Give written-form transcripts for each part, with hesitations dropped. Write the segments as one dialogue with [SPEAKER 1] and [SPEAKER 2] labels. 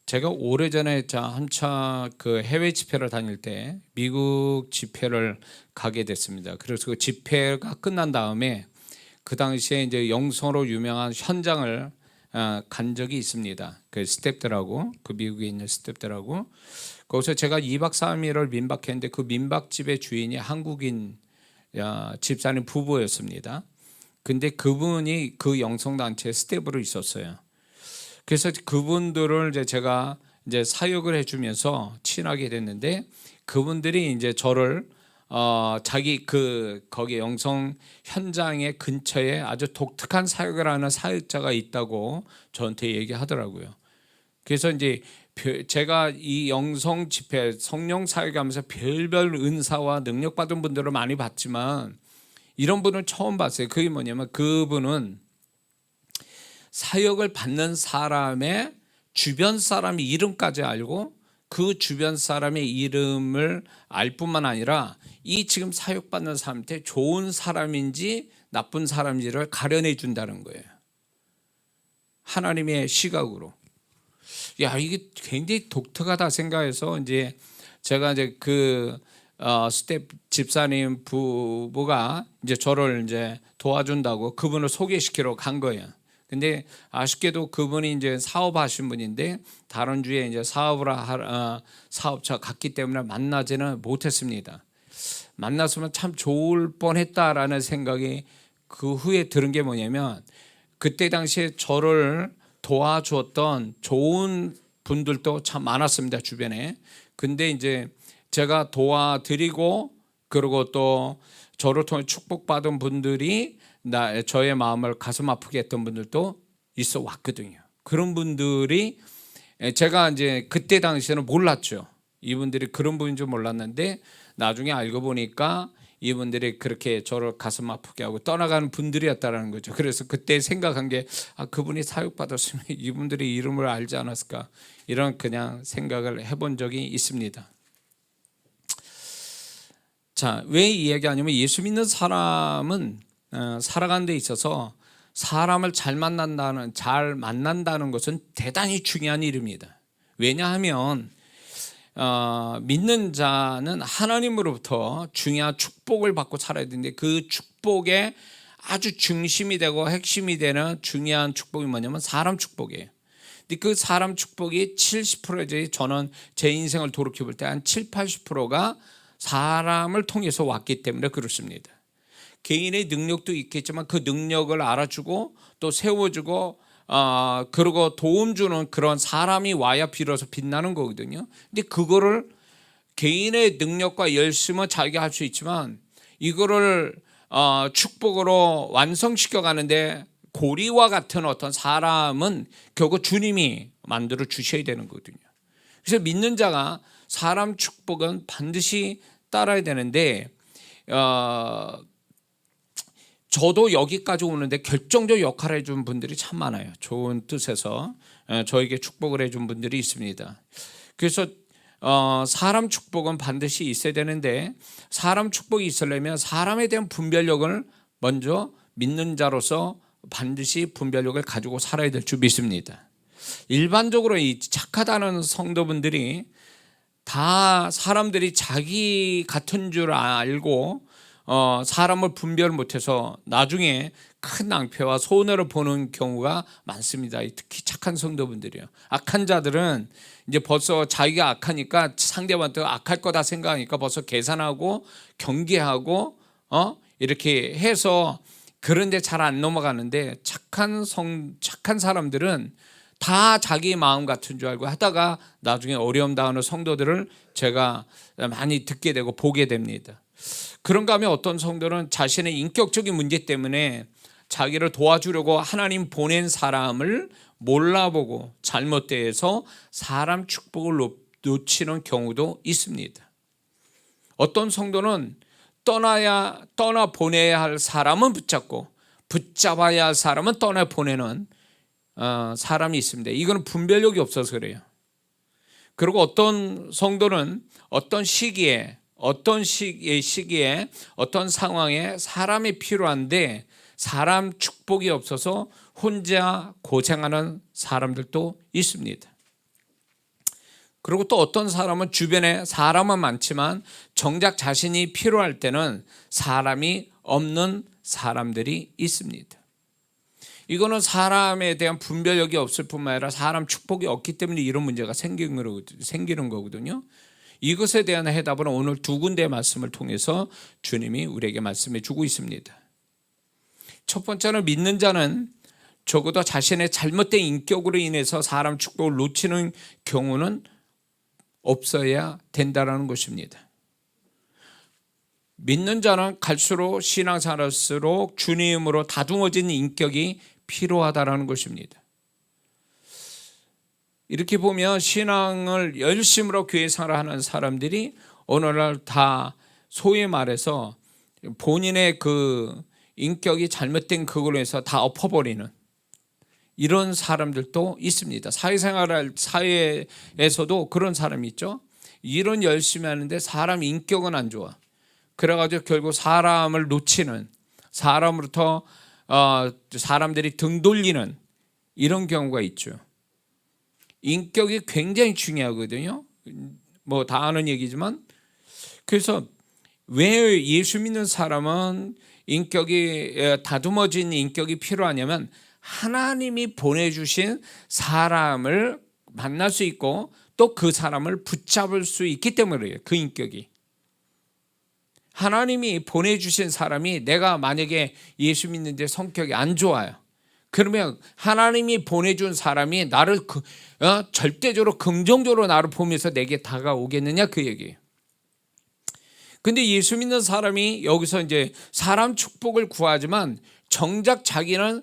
[SPEAKER 1] 제가 오래전에 한차 그 해외 집회를 다닐 때 미국 집회를 가게 됐습니다. 그래서 그 집회가 끝난 다음에 그 당시에 이제 영성으로 유명한 현장을 간 적이 있습니다. 그 스태프들하고, 그 미국에 있는 스태프들하고, 거기서 제가 2박 3일을 민박했는데 그 민박집의 주인이 한국인 집사님 부부였습니다. 근데 그분이 그 영성단체 스태프로 있었어요. 그래서 그분들을 제가 사역을 해주면서 친하게 됐는데, 그분들이 이제 저를 자기 거기 영성 현장의 근처에 아주 독특한 사역을 하는 사역자가 있다고 저한테 얘기하더라고요. 그래서 이제 제가 이 영성 집회 성령 사역하면서 별별 은사와 능력 받은 분들을 많이 봤지만 이런 분을 처음 봤어요. 그게 뭐냐면 그분은 사역을 받는 사람의 주변 사람 이름까지 알고 그 주변 사람의 이름을 알 뿐만 아니라 이 지금 사역받는 사람한테 좋은 사람인지 나쁜 사람인지를 가려내 준다는 거예요. 하나님의 시각으로. 야, 이게 굉장히 독특하다 생각해서 제가 스텝 집사님 부부가 저를 도와준다고 그분을 소개시키러 간 거예요. 근데 아쉽게도 그분이 사업하신 분인데 다른 주에 사업차 갔기 때문에 만나지는 못했습니다. 만났으면 참 좋을 뻔했다라는 생각이 그 후에 들은 게 뭐냐면, 그때 당시에 저를 도와주었던 좋은 분들도 참 많았습니다, 주변에. 근데 제가 도와드리고 그리고 또 저를 통해 축복받은 분들이 저의 마음을 가슴 아프게 했던 분들도 있어 왔거든요. 그런 분들이 제가 그때 당시에는 몰랐죠. 이분들이 그런 분인 줄 몰랐는데 나중에 알고 보니까 이분들이 그렇게 저를 가슴 아프게 하고 떠나가는 분들이었다는 거죠. 그래서 그때 생각한 게 그분이 사역받았으면 이분들의 이름을 알지 않았을까, 이런 그냥 생각을 해본 적이 있습니다. 자, 왜 이 얘기하냐면 예수 믿는 사람은 살아가는 데 있어서 사람을 잘 만난다는 것은 대단히 중요한 일입니다. 왜냐하면 믿는 자는 하나님으로부터 중요한 축복을 받고 살아야 되는데 그 축복의 아주 중심이 되고 핵심이 되는 중요한 축복이 뭐냐면 사람 축복이에요. 근데 그 사람 축복이 70%지, 저는 제 인생을 돌이켜 볼 때 한 7, 80%가 사람을 통해서 왔기 때문에 그렇습니다. 개인의 능력도 있겠지만 그 능력을 알아주고 또 세워주고 그리고 도움 주는 그런 사람이 와야 비로소 빛나는 거거든요. 근데 그거를 개인의 능력과 열심은 자기가 할 수 있지만 이거를 축복으로 완성시켜 가는데 고리와 같은 어떤 사람은 결국 주님이 만들어 주셔야 되는 거거든요. 그래서 믿는 자가 사람 축복은 반드시 따라야 되는데 저도 여기까지 오는데 결정적 역할을 해준 분들이 참 많아요. 좋은 뜻에서 저에게 축복을 해준 분들이 있습니다. 그래서 사람 축복은 반드시 있어야 되는데 사람 축복이 있으려면 사람에 대한 분별력을 먼저 믿는 자로서 반드시 분별력을 가지고 살아야 될 줄 믿습니다. 일반적으로 이 착하다는 성도분들이 다 사람들이 자기 같은 줄 알고 사람을 분별 못해서 나중에 큰 낭패와 손해를 보는 경우가 많습니다. 특히 착한 성도분들이요. 악한 자들은 벌써 자기가 악하니까 상대방도 악할 거다 생각하니까 벌써 계산하고 경계하고 이렇게 해서 그런데 잘 안 넘어가는데 착한 사람들은 다 자기 마음 같은 줄 알고 하다가 나중에 어려움 당하는 성도들을 제가 많이 듣게 되고 보게 됩니다. 그런가 하면 어떤 성도는 자신의 인격적인 문제 때문에 자기를 도와주려고 하나님 보낸 사람을 몰라보고 잘못 대해서 사람 축복을 놓치는 경우도 있습니다. 어떤 성도는 떠나 보내야 할 사람은 붙잡고 붙잡아야 할 사람은 떠나 보내는 사람이 있습니다. 이거는 분별력이 없어서 그래요. 그리고 어떤 성도는 어떤 시기에 어떤 상황에 사람이 필요한데 사람 축복이 없어서 혼자 고생하는 사람들도 있습니다. 그리고 또 어떤 사람은 주변에 사람은 많지만 정작 자신이 필요할 때는 사람이 없는 사람들이 있습니다. 이거는 사람에 대한 분별력이 없을 뿐만 아니라 사람 축복이 없기 때문에 이런 문제가 생기는 거거든요. 이것에 대한 해답은 오늘 두 군데의 말씀을 통해서 주님이 우리에게 말씀해 주고 있습니다. 첫 번째는 믿는 자는 적어도 자신의 잘못된 인격으로 인해서 사람 축복을 놓치는 경우는 없어야 된다는 것입니다. 믿는 자는 갈수록 신앙생활할수록 주님으로 다듬어진 인격이 필요하다는 것입니다. 이렇게 보면 신앙을 열심으로 교회 생활하는 사람들이 오늘날 다 소위 말해서 본인의 그 인격이 잘못된 그걸로 해서 다 엎어버리는 이런 사람들도 있습니다. 사회생활할 사회에서도 그런 사람이 있죠. 일은 열심히 하는데 사람 인격은 안 좋아. 그래가지고 결국 사람을 놓치는, 사람으로부터 사람들이 등 돌리는 이런 경우가 있죠. 인격이 굉장히 중요하거든요. 뭐 다 아는 얘기지만, 그래서 왜 예수 믿는 사람은 인격이 다듬어진 인격이 필요하냐면 하나님이 보내주신 사람을 만날 수 있고 또 그 사람을 붙잡을 수 있기 때문이에요. 그 인격이. 하나님이 보내주신 사람이, 내가 만약에 예수 믿는데 성격이 안 좋아요. 그러면 하나님이 보내준 사람이 나를 절대적으로 긍정적으로 나를 보면서 내게 다가오겠느냐, 그 얘기예요. 근데 예수 믿는 사람이 여기서 이제 사람 축복을 구하지만 정작 자기는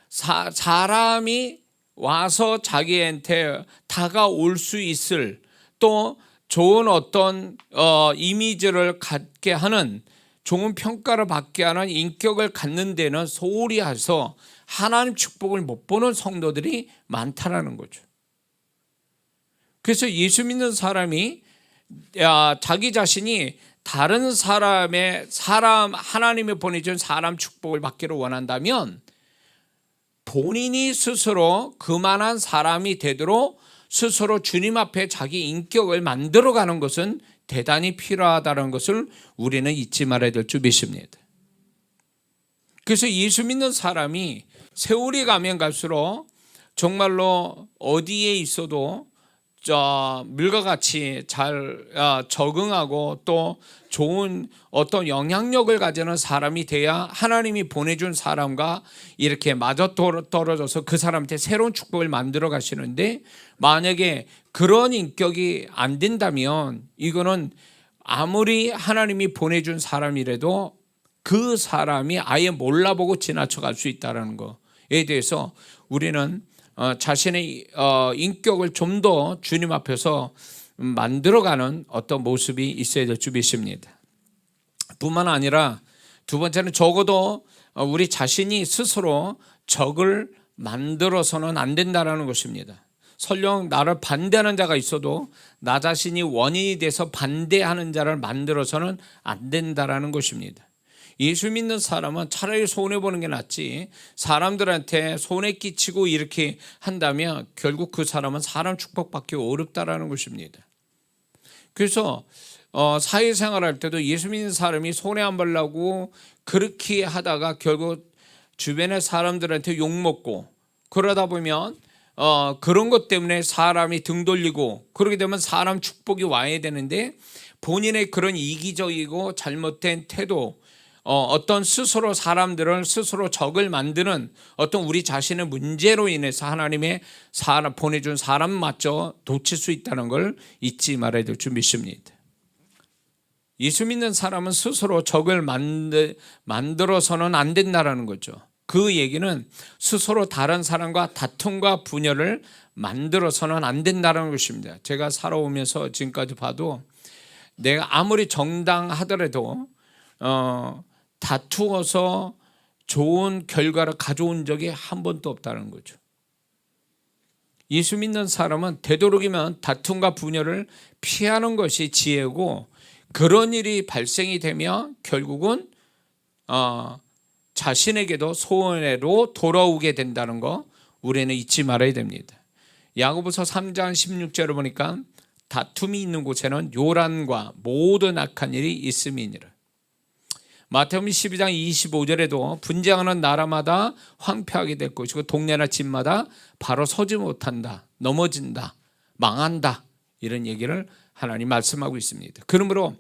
[SPEAKER 1] 사람이 와서 자기한테 다가올 수 있을, 또 좋은 어떤 이미지를 갖게 하는, 좋은 평가를 받게 하는 인격을 갖는 데는 소홀히 해서 하나님 축복을 못 보는 성도들이 많다라는 거죠. 그래서 예수 믿는 사람이 자기 자신이 다른 하나님이 보내준 사람 축복을 받기를 원한다면 본인이 스스로 그만한 사람이 되도록 스스로 주님 앞에 자기 인격을 만들어가는 것은 대단히 필요하다는 것을 우리는 잊지 말아야 될 줄 믿습니다. 그래서 예수 믿는 사람이 세월이 가면 갈수록 정말로 어디에 있어도 물과 같이 잘 적응하고 또 좋은 어떤 영향력을 가지는 사람이 돼야 하나님이 보내준 사람과 이렇게 맞아 떨어져서 그 사람한테 새로운 축복을 만들어 가시는데, 만약에 그런 인격이 안 된다면 이거는 아무리 하나님이 보내준 사람이라도 그 사람이 아예 몰라보고 지나쳐 갈 수 있다는 거에 대해서 우리는 자신의 인격을 좀 더 주님 앞에서 만들어가는 어떤 모습이 있어야 될 줄 믿습니다. 뿐만 아니라 두 번째는 적어도 우리 자신이 스스로 적을 만들어서는 안 된다는 것입니다. 설령 나를 반대하는 자가 있어도 나 자신이 원인이 돼서 반대하는 자를 만들어서는 안 된다는 것입니다. 예수 믿는 사람은 차라리 손해보는 게 낫지, 사람들한테 손해 끼치고 이렇게 한다면 결국 그 사람은 사람 축복받기 어렵다라는 것입니다. 그래서 사회생활할 때도 예수 믿는 사람이 손해 안 보려고 그렇게 하다가 결국 주변의 사람들한테 욕먹고, 그러다 보면 그런 것 때문에 사람이 등 돌리고, 그러게 되면 사람 축복이 와야 되는데 본인의 그런 이기적이고 잘못된 태도, 어떤 스스로 사람들을 스스로 적을 만드는 어떤 우리 자신의 문제로 인해서 하나님의 보내준 사람마저 놓칠 수 있다는 걸 잊지 말아야 될 줄 믿습니다. 예수 믿는 사람은 스스로 적을 만들어서는 안 된다는 거죠. 그 얘기는 스스로 다른 사람과 다툼과 분열을 만들어서는 안 된다는 것입니다. 제가 살아오면서 지금까지 봐도 내가 아무리 정당하더라도 다투어서 좋은 결과를 가져온 적이 한 번도 없다는 거죠. 예수 믿는 사람은 되도록이면 다툼과 분열을 피하는 것이 지혜고, 그런 일이 발생이 되면 결국은 자신에게도 손해로 돌아오게 된다는 거 우리는 잊지 말아야 됩니다. 야고보서 3장 16절을 보니까 다툼이 있는 곳에는 요란과 모든 악한 일이 있음이니라. 마태복음 12장 25절에도 분쟁하는 나라마다 황폐하게 될 것이고 동네나 집마다 바로 서지 못한다, 넘어진다, 망한다, 이런 얘기를 하나님 말씀하고 있습니다. 그러므로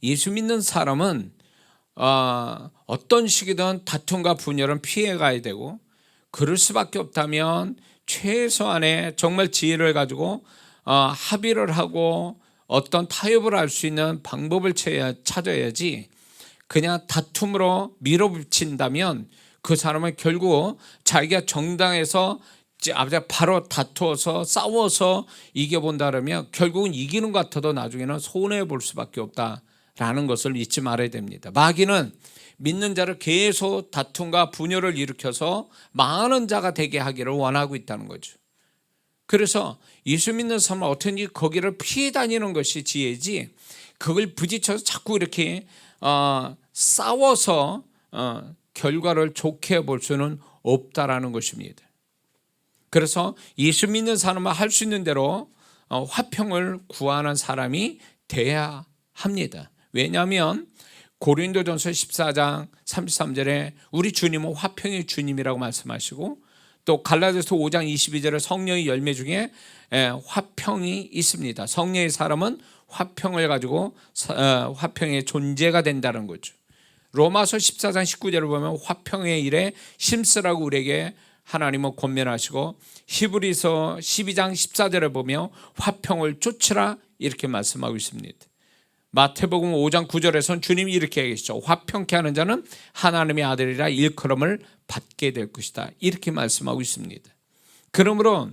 [SPEAKER 1] 예수 믿는 사람은 어떤 시기든 다툼과 분열은 피해가야 되고, 그럴 수밖에 없다면 최소한의 정말 지혜를 가지고 합의를 하고 어떤 타협을 할 수 있는 방법을 찾아야지, 그냥 다툼으로 밀어붙인다면 그 사람은 결국 자기가 정당해서 바로 다투어서 싸워서 이겨본다 그러면 결국은 이기는 것 같아도 나중에는 손해볼 수밖에 없다라는 것을 잊지 말아야 됩니다. 마귀는 믿는 자를 계속 다툼과 분열을 일으켜서 망하는 자가 되게 하기를 원하고 있다는 거죠. 그래서 예수 믿는 사람은 어떻게든지 거기를 피해 다니는 것이 지혜지, 그걸 부딪혀서 자꾸 이렇게 싸워서 결과를 좋게 볼 수는 없다라는 것입니다. 그래서 예수 믿는 사람은 할 수 있는 대로 화평을 구하는 사람이 돼야 합니다. 왜냐하면 고린도전서 14장 33절에 우리 주님은 화평의 주님이라고 말씀하시고, 또 갈라디아서 5장 22절에 성령의 열매 중에 화평이 있습니다. 성령의 사람은 화평을 가지고 화평의 존재가 된다는 거죠. 로마서 14장 19절을 보면 화평의 일에 힘쓰라고 우리에게 하나님은 권면하시고, 히브리서 12장 14절을 보면 화평을 쫓으라 이렇게 말씀하고 있습니다. 마태복음 5장 9절에서는 주님이 이렇게 얘기하시죠. 화평케 하는 자는 하나님의 아들이라 일컬음을 받게 될 것이다, 이렇게 말씀하고 있습니다. 그러므로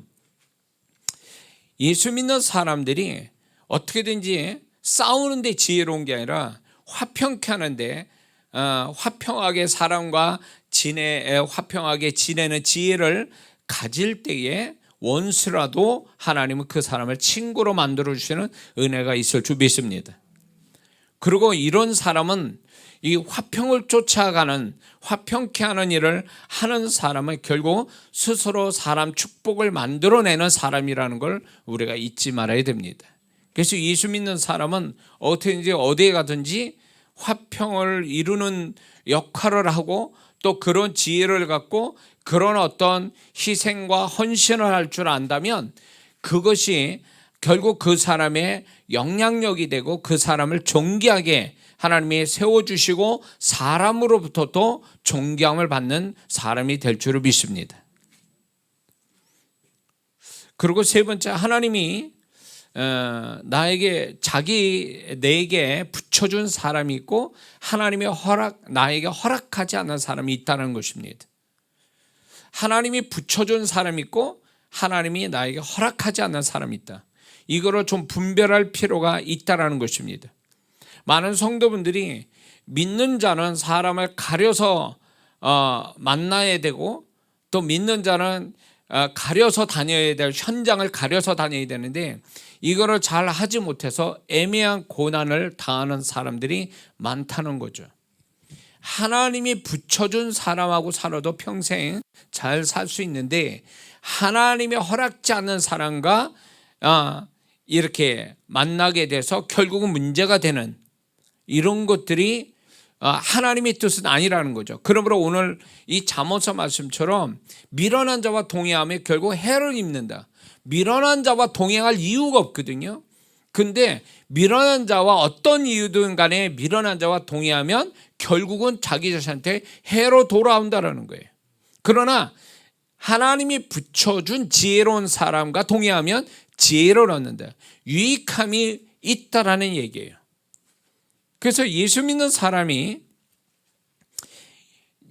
[SPEAKER 1] 예수 믿는 사람들이 어떻게든지 싸우는데 지혜로운 게 아니라 화평케 하는데 화평하게 사람과 화평하게 지내는 지혜를 가질 때에 원수라도 하나님은 그 사람을 친구로 만들어주시는 은혜가 있을 줄 믿습니다. 그리고 이런 사람은 이 화평을 쫓아가는, 화평케 하는 일을 하는 사람은 결국 스스로 사람 축복을 만들어내는 사람이라는 걸 우리가 잊지 말아야 됩니다. 그래서 예수 믿는 사람은 어떻게든지 어디에 가든지 화평을 이루는 역할을 하고, 또 그런 지혜를 갖고 그런 어떤 희생과 헌신을 할 줄 안다면 그것이 결국 그 사람의 영향력이 되고 그 사람을 존귀하게 하나님이 세워주시고 사람으로부터도 존경을 받는 사람이 될 줄을 믿습니다. 그리고 세 번째, 하나님이 내게 붙여준 사람이 있고 하나님의 나에게 허락하지 않는 사람이 있다는 것입니다. 하나님이 붙여준 사람이 있고 하나님이 나에게 허락하지 않는 사람이 있다. 이거를 좀 분별할 필요가 있다는 것입니다. 많은 성도분들이 믿는 자는 사람을 가려서 만나야 되고, 또 믿는 자는 가려서 다녀야 될, 현장을 가려서 다녀야 되는데 이거를 잘 하지 못해서 애매한 고난을 당하는 사람들이 많다는 거죠. 하나님이 붙여준 사람하고 살아도 평생 잘 살 수 있는데, 하나님이 허락지 않는 사람과 이렇게 만나게 돼서 결국은 문제가 되는 이런 것들이 하나님의 뜻은 아니라는 거죠. 그러므로 오늘 이 잠언서 말씀처럼 미련한 자와 동행하면 결국 해를 입는다. 미련한 자와 동행할 이유가 없거든요. 근데 미련한 자와 어떤 이유든 간에 미련한 자와 동행하면 결국은 자기 자신한테 해로 돌아온다는 거예요. 그러나 하나님이 붙여준 지혜로운 사람과 동행하면 지혜를 얻는다, 유익함이 있다라는 얘기예요. 그래서 예수 믿는 사람이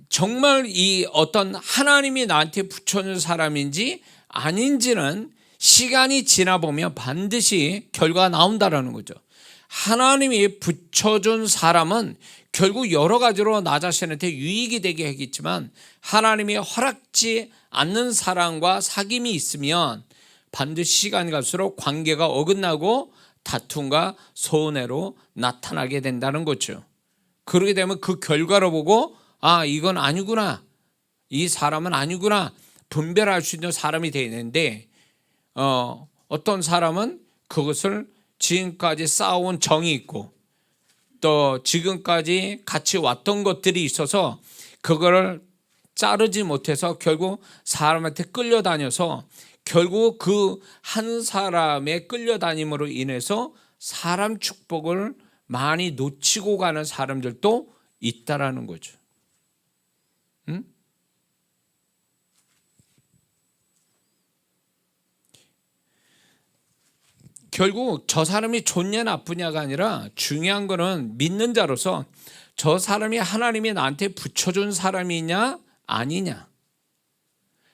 [SPEAKER 1] 정말 이 어떤 하나님이 나한테 붙여준 사람인지 아닌지는 시간이 지나 보면 반드시 결과가 나온다라는 거죠. 하나님이 붙여준 사람은 결국 여러 가지로 나 자신한테 유익이 되게 하겠지만, 하나님이 허락지 않는 사람과 사귐이 있으면 반드시 시간이 갈수록 관계가 어긋나고 다툼과 손해로 나타나게 된다는 거죠. 그러게 되면 그 결과를 보고 이건 아니구나, 이 사람은 아니구나 분별할 수 있는 사람이 되는데, 어떤 사람은 그것을 지금까지 쌓아온 정이 있고 또 지금까지 같이 왔던 것들이 있어서 그거를 자르지 못해서 결국 사람한테 끌려다녀서 결국 그 한 사람의 끌려다님으로 인해서 사람 축복을 많이 놓치고 가는 사람들도 있다라는 거죠. 응? 결국 저 사람이 좋냐 나쁘냐가 아니라 중요한 거는 믿는 자로서 저 사람이 하나님이 나한테 붙여준 사람이냐 아니냐.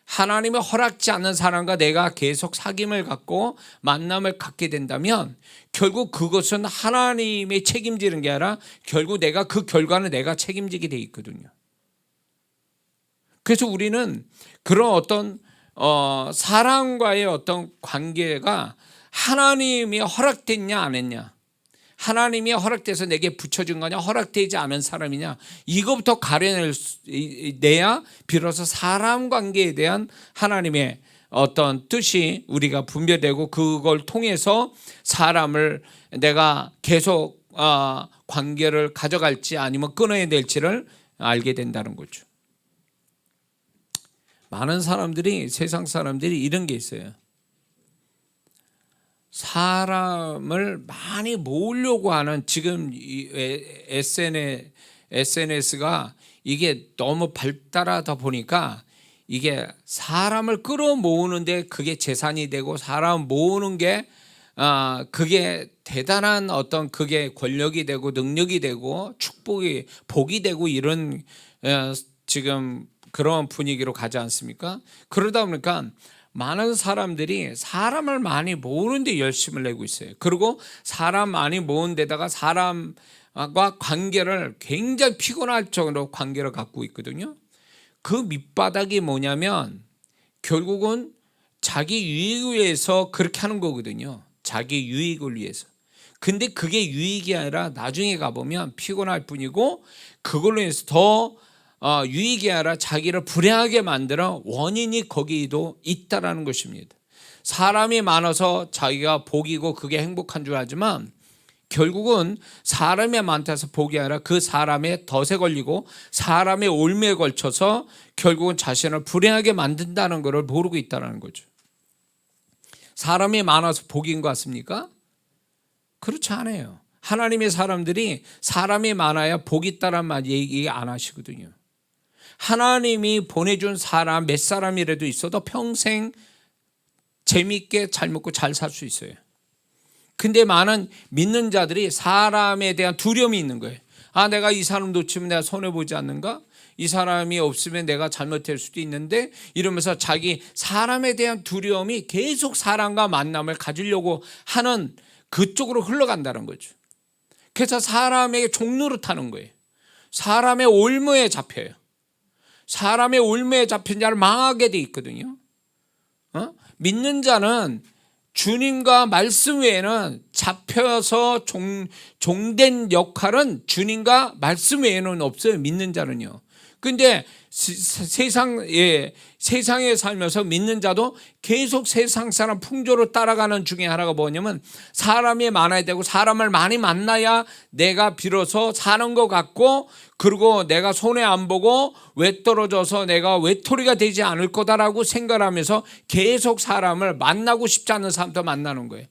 [SPEAKER 1] 하나님이 허락지 않는 사람과 내가 계속 사귐을 갖고 만남을 갖게 된다면 결국 그것은 하나님이 책임지는 게 아니라 결국 내가 그 결과는 내가 책임지게 돼 있거든요. 그래서 우리는 그런 어떤 사람과의 어떤 관계가 하나님이 허락됐냐 안 했냐, 하나님이 허락돼서 내게 붙여준 거냐 허락되지 않은 사람이냐, 이거부터 가려내야 비로소 사람 관계에 대한 하나님의 어떤 뜻이 우리가 분별되고 그걸 통해서 사람을 내가 계속 관계를 가져갈지 아니면 끊어야 될지를 알게 된다는 거죠. 많은 사람들이, 세상 사람들이 이런 게 있어요. 사람을 많이 모으려고 하는, 지금 SNS가 이게 너무 발달하다 보니까 이게 사람을 끌어모으는데 그게 재산이 되고 사람 모으는 게 그게 대단한 어떤 그게 권력이 되고 능력이 되고 축복이 복이 되고 이런 지금 그런 분위기로 가지 않습니까? 그러다 보니까 많은 사람들이 사람을 많이 모으는 데 열심을 내고 있어요. 그리고 사람 많이 모은 데다가 사람과 관계를 굉장히 피곤할 정도로 관계를 갖고 있거든요. 그 밑바닥이 뭐냐면 결국은 자기 유익을 위해서 그렇게 하는 거거든요. 자기 유익을 위해서. 근데 그게 유익이 아니라 나중에 가보면 피곤할 뿐이고 그걸로 해서 더 유익이 아니라 자기를 불행하게 만드는 원인이 거기도 있다라는 것입니다. 사람이 많아서 자기가 복이고 그게 행복한 줄 알지만 결국은 사람이 많다서 복이 아니라 그 사람의 덫에 걸리고 사람의 올매에 걸쳐서 결국은 자신을 불행하게 만든다는 것을 모르고 있다는 거죠. 사람이 많아서 복인 것 같습니까? 그렇지 않아요. 하나님의 사람들이 사람이 많아야 복이 있다는 말 얘기 안 하시거든요. 하나님이 보내준 사람 몇 사람이라도 있어도 평생 재미있게 잘 먹고 잘 살 수 있어요. 근데 많은 믿는 자들이 사람에 대한 두려움이 있는 거예요. 내가 이 사람 놓치면 내가 손해보지 않는가? 이 사람이 없으면 내가 잘못될 수도 있는데 이러면서 자기 사람에 대한 두려움이 계속 사람과 만남을 가지려고 하는 그쪽으로 흘러간다는 거죠. 그래서 사람에게 종로를 타는 거예요. 사람의 올무에 잡혀요. 사람의 올무에 잡힌 자를 망하게 돼 있거든요. 믿는 자는 주님과 말씀 외에는 잡혀서 종된 역할은 주님과 말씀 외에는 없어요. 믿는 자는요. 근데 세상에 살면서 믿는 자도 계속 세상 사람 풍조로 따라가는 중에 하나가 뭐냐면 사람이 많아야 되고 사람을 많이 만나야 내가 비로소 사는 것 같고 그리고 내가 손해 안 보고 외떨어져서 내가 외톨이가 되지 않을 거다라고 생각하면서 계속 사람을 만나고 싶지 않은 사람도 만나는 거예요.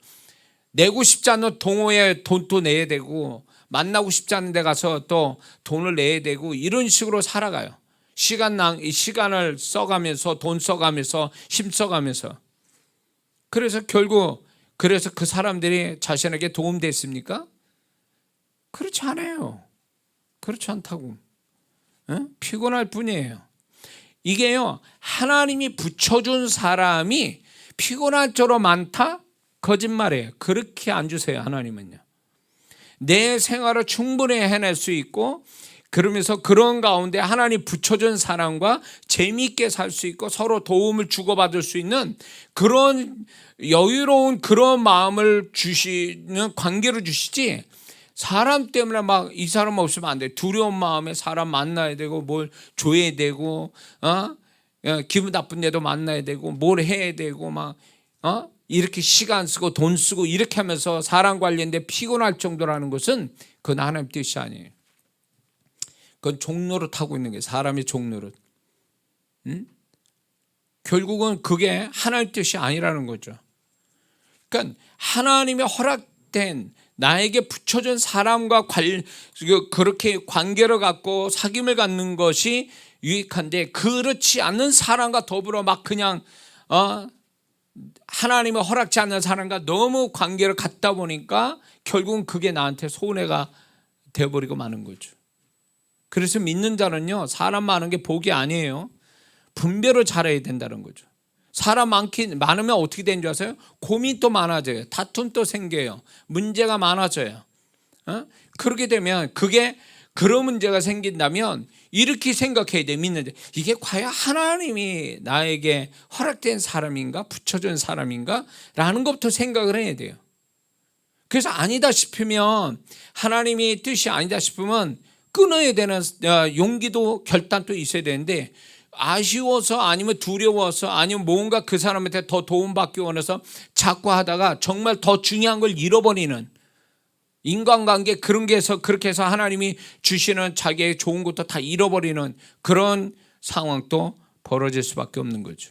[SPEAKER 1] 내고 싶지 않은 동호회에 돈도 내야 되고 만나고 싶지 않은 데 가서 또 돈을 내야 되고 이런 식으로 살아가요. 시간을 써가면서 돈 써가면서 힘 써가면서. 그래서 결국 그 사람들이 자신에게 도움됐습니까? 그렇지 않아요. 그렇지 않다고. 피곤할 뿐이에요. 이게요, 하나님이 붙여준 사람이 피곤할 정도로 많다? 거짓말이에요. 그렇게 안 주세요, 하나님은요. 내 생활을 충분히 해낼 수 있고 그러면서 그런 가운데 하나님 붙여준 사람과 재미있게 살 수 있고 서로 도움을 주고받을 수 있는 그런 여유로운 그런 마음을 주시는 관계를 주시지 사람 때문에 막 이 사람 없으면 안 돼. 두려운 마음에 사람 만나야 되고 뭘 줘야 되고 기분 나쁜 데도 만나야 되고 뭘 해야 되고 막 이렇게 시간 쓰고 돈 쓰고 이렇게 하면서 사람 관련돼 피곤할 정도라는 것은 그건 하나님 뜻이 아니에요. 그건 종노릇 하고 있는 게 사람의 종노릇. 결국은 그게 하나님 뜻이 아니라는 거죠. 그러니까 하나님의 허락된 나에게 붙여준 사람과 그렇게 관계를 갖고 사귐을 갖는 것이 유익한데, 그렇지 않는 사람과 더불어 막 그냥 하나님의 허락지 않는 사람과 너무 관계를 갖다 보니까 결국은 그게 나한테 손해가 되어버리고 마는 거죠. 그래서 믿는 자는요, 사람 많은 게 복이 아니에요. 분별을 잘해야 된다는 거죠. 사람 많으면 어떻게 되는 줄 아세요? 고민이 또 많아져요. 다툼 또 생겨요. 문제가 많아져요. 그렇게 되면 그런 문제가 생긴다면 이렇게 생각해야 돼. 믿는 자, 이게 과연 하나님이 나에게 허락된 사람인가, 붙여준 사람인가 라는 것부터 생각을 해야 돼요. 그래서 아니다 싶으면, 하나님의 뜻이 아니다 싶으면 끊어야 되는 용기도 결단도 있어야 되는데, 아쉬워서 아니면 두려워서 아니면 뭔가 그 사람한테 더 도움받기 원해서 자꾸 하다가 정말 더 중요한 걸 잃어버리는, 인간관계 그렇게 해서 하나님이 주시는 자기의 좋은 것도 다 잃어버리는 그런 상황도 벌어질 수밖에 없는 거죠.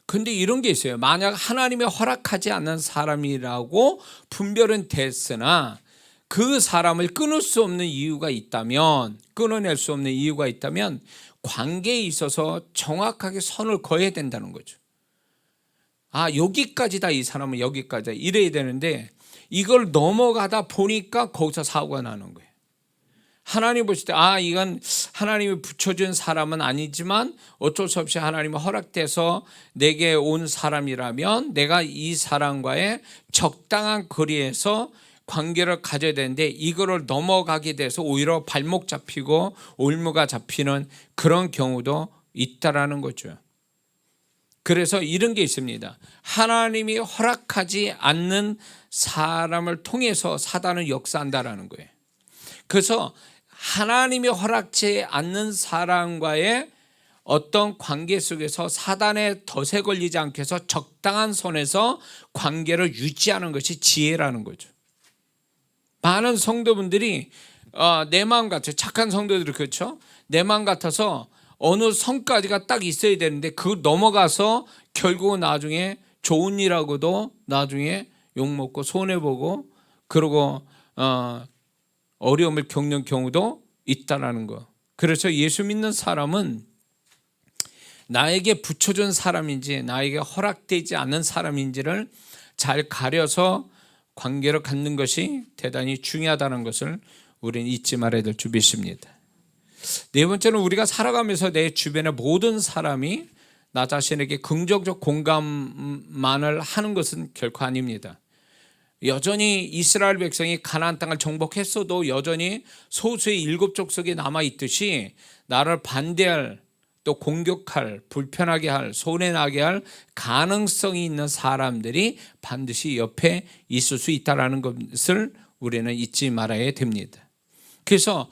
[SPEAKER 1] 근데 이런 게 있어요. 만약 하나님이 허락하지 않는 사람이라고 분별은 됐으나 그 사람을 끊을 수 없는 이유가 있다면, 끊어낼 수 없는 이유가 있다면 관계에 있어서 정확하게 선을 그어야 된다는 거죠. 여기까지다, 이 사람은 여기까지다 이래야 되는데, 이걸 넘어가다 보니까 거기서 사고가 나는 거예요. 하나님 보실 때 이건 하나님이 붙여준 사람은 아니지만 어쩔 수 없이 하나님이 허락돼서 내게 온 사람이라면 내가 이 사람과의 적당한 거리에서 관계를 가져야 되는데, 이거를 넘어가게 돼서 오히려 발목 잡히고 올무가 잡히는 그런 경우도 있다라는 거죠. 그래서 이런 게 있습니다. 하나님이 허락하지 않는 사람을 통해서 사단은 역사한다라는 거예요. 그래서 하나님이 허락지 않는 사람과의 어떤 관계 속에서 사단의 덫에 걸리지 않게 해서 적당한 선에서 관계를 유지하는 것이 지혜라는 거죠. 많은 성도분들이 내 마음 같아요. 착한 성도들이 그렇죠. 내 마음 같아서 어느 선까지가 딱 있어야 되는데 그 넘어가서 결국은 나중에 좋은 일하고도 나중에 욕먹고 손해보고 그러고 어려움을 겪는 경우도 있다라는 거. 그래서 예수 믿는 사람은 나에게 붙여준 사람인지 나에게 허락되지 않는 사람인지를 잘 가려서 관계를 갖는 것이 대단히 중요하다는 것을 우리는 잊지 말아야 될 줄 믿습니다. 네 번째는 우리가 살아가면서 내 주변의 모든 사람이 나 자신에게 긍정적 공감만을 하는 것은 결코 아닙니다. 여전히 이스라엘 백성이 가나안 땅을 정복했어도 여전히 소수의 7족속이 남아있듯이 나를 반대할, 또 공격할, 불편하게 할, 손해나게 할 가능성이 있는 사람들이 반드시 옆에 있을 수 있다는 것을 우리는 잊지 말아야 됩니다. 그래서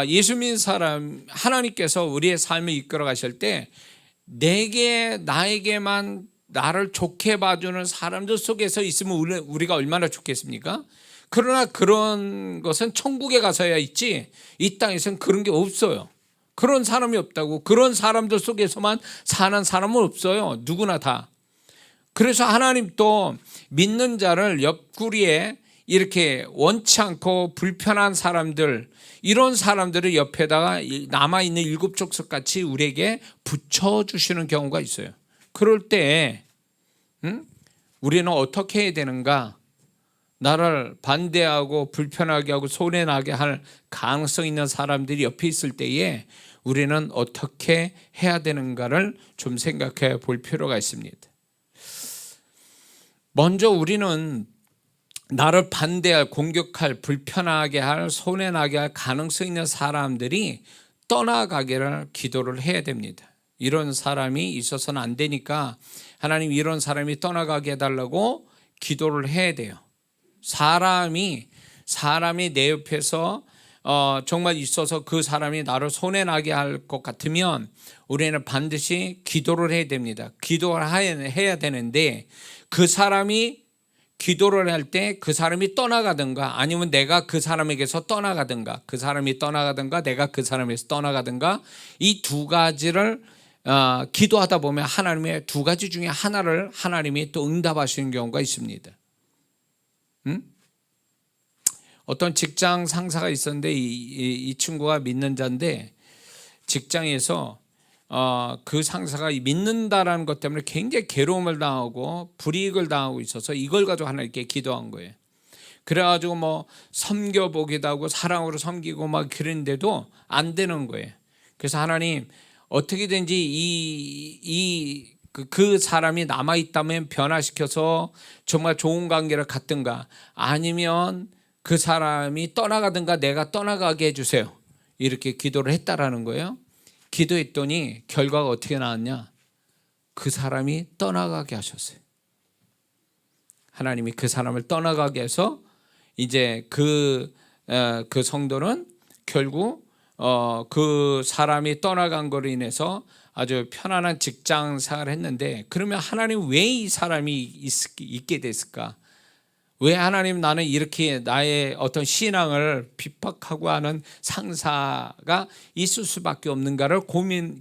[SPEAKER 1] 예수 믿는 사람, 하나님께서 우리의 삶을 이끌어 가실 때 나에게만 나를 좋게 봐주는 사람들 속에서 있으면 우리가 얼마나 좋겠습니까? 그러나 그런 것은 천국에 가서야 있지 이 땅에서는 그런 게 없어요. 그런 사람이 없다고. 그런 사람들 속에서만 사는 사람은 없어요. 누구나 다. 그래서 하나님도 믿는 자를 옆구리에 이렇게 원치 않고 불편한 사람들, 이런 사람들을 옆에다가 남아있는 7족속 같이 우리에게 붙여주시는 경우가 있어요. 그럴 때 우리는 어떻게 해야 되는가? 나를 반대하고 불편하게 하고 손해나게 할 가능성 있는 사람들이 옆에 있을 때에 우리는 어떻게 해야 되는가를 좀 생각해 볼 필요가 있습니다. 먼저 우리는 나를 반대할, 공격할, 불편하게 할, 손해나게 할 가능성 있는 사람들이 떠나가기를 기도를 해야 됩니다. 이런 사람이 있어서는 안 되니까 하나님 이런 사람이 떠나가게 해달라고 기도를 해야 돼요. 사람이 내 옆에서 정말 있어서 그 사람이 나를 손해나게 할 것 같으면 우리는 반드시 기도를 해야 됩니다. 기도를 해야 되는데 그 사람이 기도를 할 때 그 사람이 떠나가든가 아니면 내가 그 사람에게서 떠나가든가 그 사람이 떠나가든가 내가 그 사람에서 떠나가든가 이 두 가지를 기도하다 보면 하나님의 두 가지 중에 하나를 하나님이 또 응답하시는 경우가 있습니다. 어떤 직장 상사가 있었는데 이 친구가 믿는 자인데 직장에서 그 상사가 믿는다라는 것 때문에 굉장히 괴로움을 당하고 불이익을 당하고 있어서 이걸 가지고 하나님께 기도한 거예요. 그래가지고 뭐 섬겨보기도 하고 사랑으로 섬기고 막 그랬는데도 안 되는 거예요. 그래서 하나님 어떻게든지 그 사람이 남아있다면 변화시켜서 정말 좋은 관계를 갖든가 아니면 그 사람이 떠나가든가 내가 떠나가게 해주세요. 이렇게 기도를 했다라는 거예요. 기도했더니 결과가 어떻게 나왔냐? 그 사람이 떠나가게 하셨어요. 하나님이 그 사람을 떠나가게 해서 이제 그 성도는 결국 그 사람이 떠나간 거로 인해서 아주 편안한 직장 생활을 했는데 그러면 하나님 왜 이 사람이 있게 됐을까? 왜 하나님 나는 이렇게 나의 어떤 신앙을 핍박하고 하는 상사가 있을 수밖에 없는가를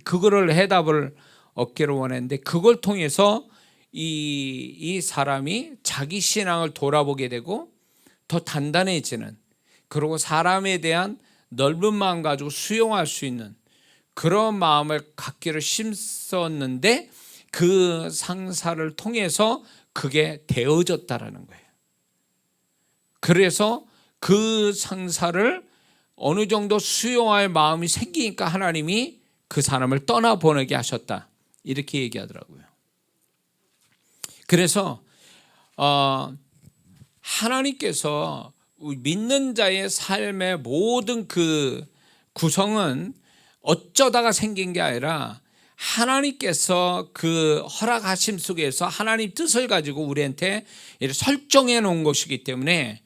[SPEAKER 1] 그거를 해답을 얻기를 원했는데 그걸 통해서 이 사람이 자기 신앙을 돌아보게 되고 더 단단해지는 그리고 사람에 대한 넓은 마음 가지고 수용할 수 있는 그런 마음을 갖기를 힘썼는데 그 상사를 통해서 그게 되어졌다라는 거예요. 그래서 그 상사를 어느 정도 수용할 마음이 생기니까 하나님이 그 사람을 떠나보내게 하셨다. 이렇게 얘기하더라고요. 그래서 하나님께서 믿는 자의 삶의 모든 그 구성은 어쩌다가 생긴 게 아니라 하나님께서 그 허락하심 속에서 하나님 뜻을 가지고 우리한테 설정해 놓은 것이기 때문에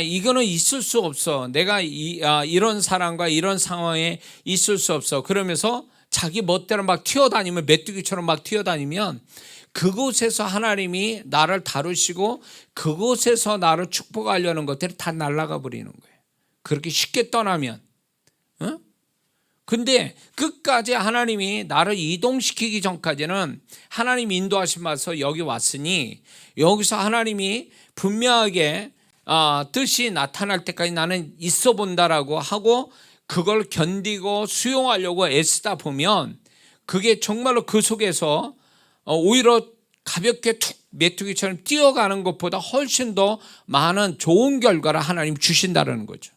[SPEAKER 1] 이거는 있을 수 없어. 내가 이런 사람과 이런 상황에 있을 수 없어. 그러면서 자기 멋대로 막 튀어다니면 메뚜기처럼 막 튀어다니면 그곳에서 하나님이 나를 다루시고 그곳에서 나를 축복하려는 것들이 다 날아가 버리는 거예요. 그렇게 쉽게 떠나면. 근데 끝까지 하나님이 나를 이동시키기 전까지는 하나님 인도하시면서 여기 왔으니 여기서 하나님이 분명하게 뜻이 나타날 때까지 나는 있어 본다라고 하고 그걸 견디고 수용하려고 애쓰다 보면 그게 정말로 그 속에서 오히려 가볍게 툭 메뚜기처럼 뛰어가는 것보다 훨씬 더 많은 좋은 결과를 하나님 주신다는 거죠.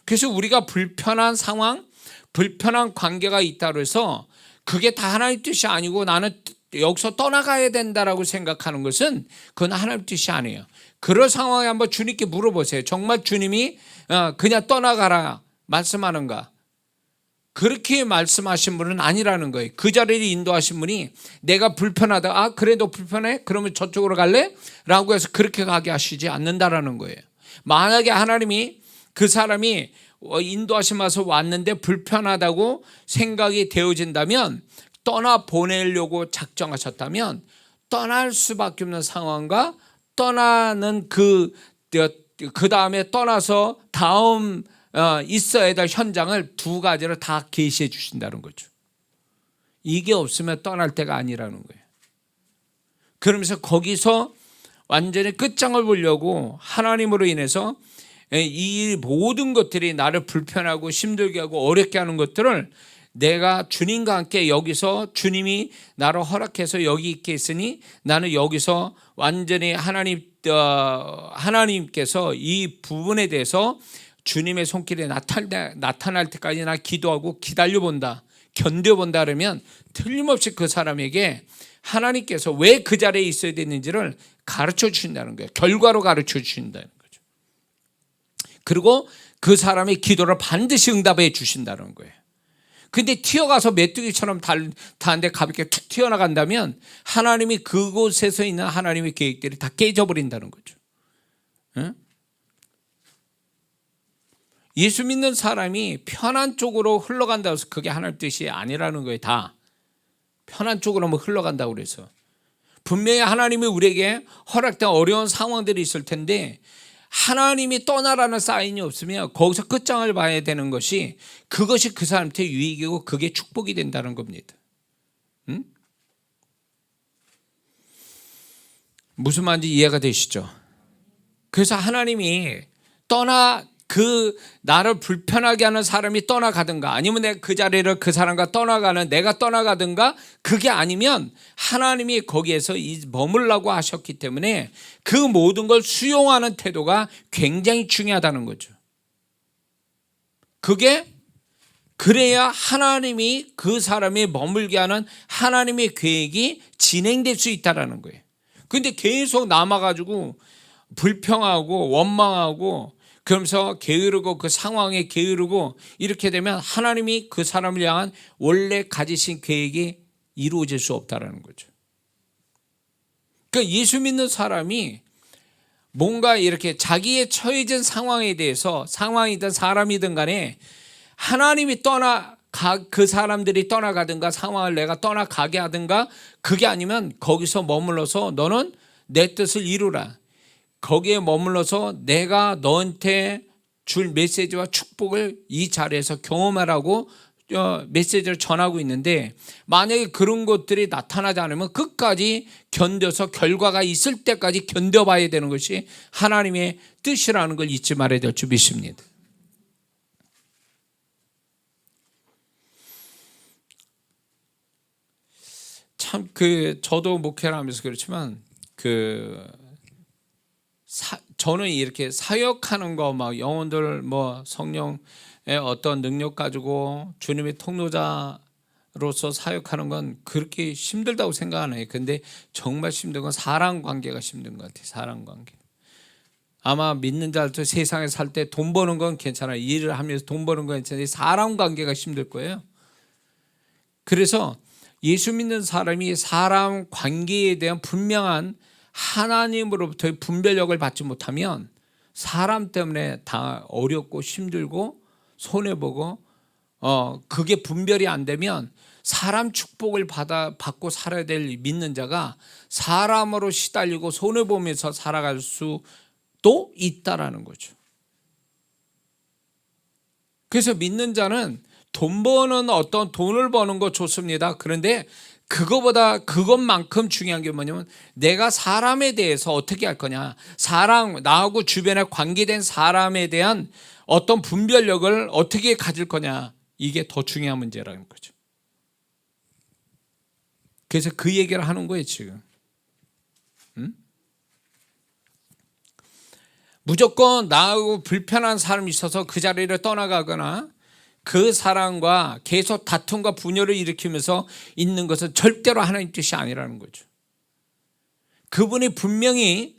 [SPEAKER 1] 그래서 우리가 불편한 상황, 불편한 관계가 있다고 해서 그게 다 하나님 뜻이 아니고 나는 여기서 떠나가야 된다라고 생각하는 것은 그건 하나님 뜻이 아니에요. 그런 상황에 한번 주님께 물어보세요. 정말 주님이 그냥 떠나가라 말씀하는가? 그렇게 말씀하신 분은 아니라는 거예요. 그 자리를 인도하신 분이 내가 불편하다. 그래 너 불편해? 그러면 저쪽으로 갈래? 라고 해서 그렇게 가게 하시지 않는다라는 거예요. 만약에 하나님이 그 사람이 인도하시면서 왔는데 불편하다고 생각이 되어진다면 떠나보내려고 작정하셨다면 떠날 수밖에 없는 상황과 떠나는 그 다음에 떠나서 다음 있어야 될 현장을 두 가지를 다 계시해 주신다는 거죠. 이게 없으면 떠날 때가 아니라는 거예요. 그러면서 거기서 완전히 끝장을 보려고 하나님으로 인해서 이 모든 것들이 나를 불편하고 힘들게 하고 어렵게 하는 것들을 내가 주님과 함께 여기서 주님이 나를 허락해서 여기 있게 했으니 나는 여기서 완전히 하나님께서 이 부분에 대해서 주님의 손길에 나타날 때까지 나 기도하고 기다려본다, 견뎌본다 그러면 틀림없이 그 사람에게 하나님께서 왜 그 자리에 있어야 되는지를 가르쳐 주신다는 거예요. 결과로 가르쳐 주신다는 거죠. 그리고 그 사람의 기도를 반드시 응답해 주신다는 거예요. 근데 튀어가서 메뚜기처럼 다는데 가볍게 툭 튀어나간다면 하나님이 그곳에서 있는 하나님의 계획들이 다 깨져버린다는 거죠. 예수 믿는 사람이 편한 쪽으로 흘러간다고 해서 그게 하나님 뜻이 아니라는 거예요. 다 편한 쪽으로만 흘러간다고 그래서 분명히 하나님이 우리에게 허락된 어려운 상황들이 있을 텐데 하나님이 떠나라는 사인이 없으면 거기서 끝장을 봐야 되는 것이 그것이 그 사람한테 유익이고 그게 축복이 된다는 겁니다. 응? 무슨 말인지 이해가 되시죠? 그래서 하나님이 나를 불편하게 하는 사람이 떠나가든가 아니면 내가 그 자리를 그 사람과 내가 떠나가든가 그게 아니면 하나님이 거기에서 머물라고 하셨기 때문에 그 모든 걸 수용하는 태도가 굉장히 중요하다는 거죠. 그래야 하나님이 그 사람이 머물게 하는 하나님의 계획이 진행될 수 있다는 거예요. 근데 계속 남아가지고 불평하고 원망하고 그러면서 게으르고 그 상황에 게으르고 이렇게 되면 하나님이 그 사람을 향한 원래 가지신 계획이 이루어질 수 없다는 거죠. 그러니까 예수 믿는 사람이 뭔가 이렇게 자기의 처해진 상황에 대해서 상황이든 사람이든 간에 하나님이 그 사람들이 떠나가든가 상황을 내가 떠나가게 하든가 그게 아니면 거기서 머물러서 너는 내 뜻을 이루라. 거기에 머물러서 내가 너한테 줄 메시지와 축복을 이 자리에서 경험하라고 메시지를 전하고 있는데 만약에 그런 것들이 나타나지 않으면 끝까지 견뎌서 결과가 있을 때까지 견뎌봐야 되는 것이 하나님의 뜻이라는 걸 잊지 말아야 될 줄 믿습니다. 참 저도 목회를 하면서 그렇지만 저는 이렇게 사역하는 거 막 영혼들 성령의 어떤 능력 가지고 주님의 통로자로서 사역하는 건 그렇게 힘들다고 생각 안 해요. 근데 정말 힘든 건 사람 관계가 힘든 것 같아요. 사람 관계. 아마 믿는 자들 세상에 살 때 돈 버는 건 괜찮아요. 일을 하면서 돈 버는 건 괜찮아요. 사람 관계가 힘들 거예요. 그래서 예수 믿는 사람이 사람 관계에 대한 분명한 하나님으로부터의 분별력을 받지 못하면 사람 때문에 다 어렵고 힘들고 손해보고 그게 분별이 안 되면 사람 축복을 받고 살아야 될 믿는 자가 사람으로 시달리고 손해보면서 살아갈 수도 있다라는 거죠. 그래서 믿는 자는 돈을 버는 거 좋습니다. 그런데 그것만큼 중요한 게 뭐냐면 내가 사람에 대해서 어떻게 할 거냐. 나하고 주변에 관계된 사람에 대한 어떤 분별력을 어떻게 가질 거냐. 이게 더 중요한 문제라는 거죠. 그래서 그 얘기를 하는 거예요, 지금. 무조건 나하고 불편한 사람이 있어서 그 자리를 떠나가거나 그 사람과 계속 다툼과 분열을 일으키면서 있는 것은 절대로 하나님 뜻이 아니라는 거죠. 그분이 분명히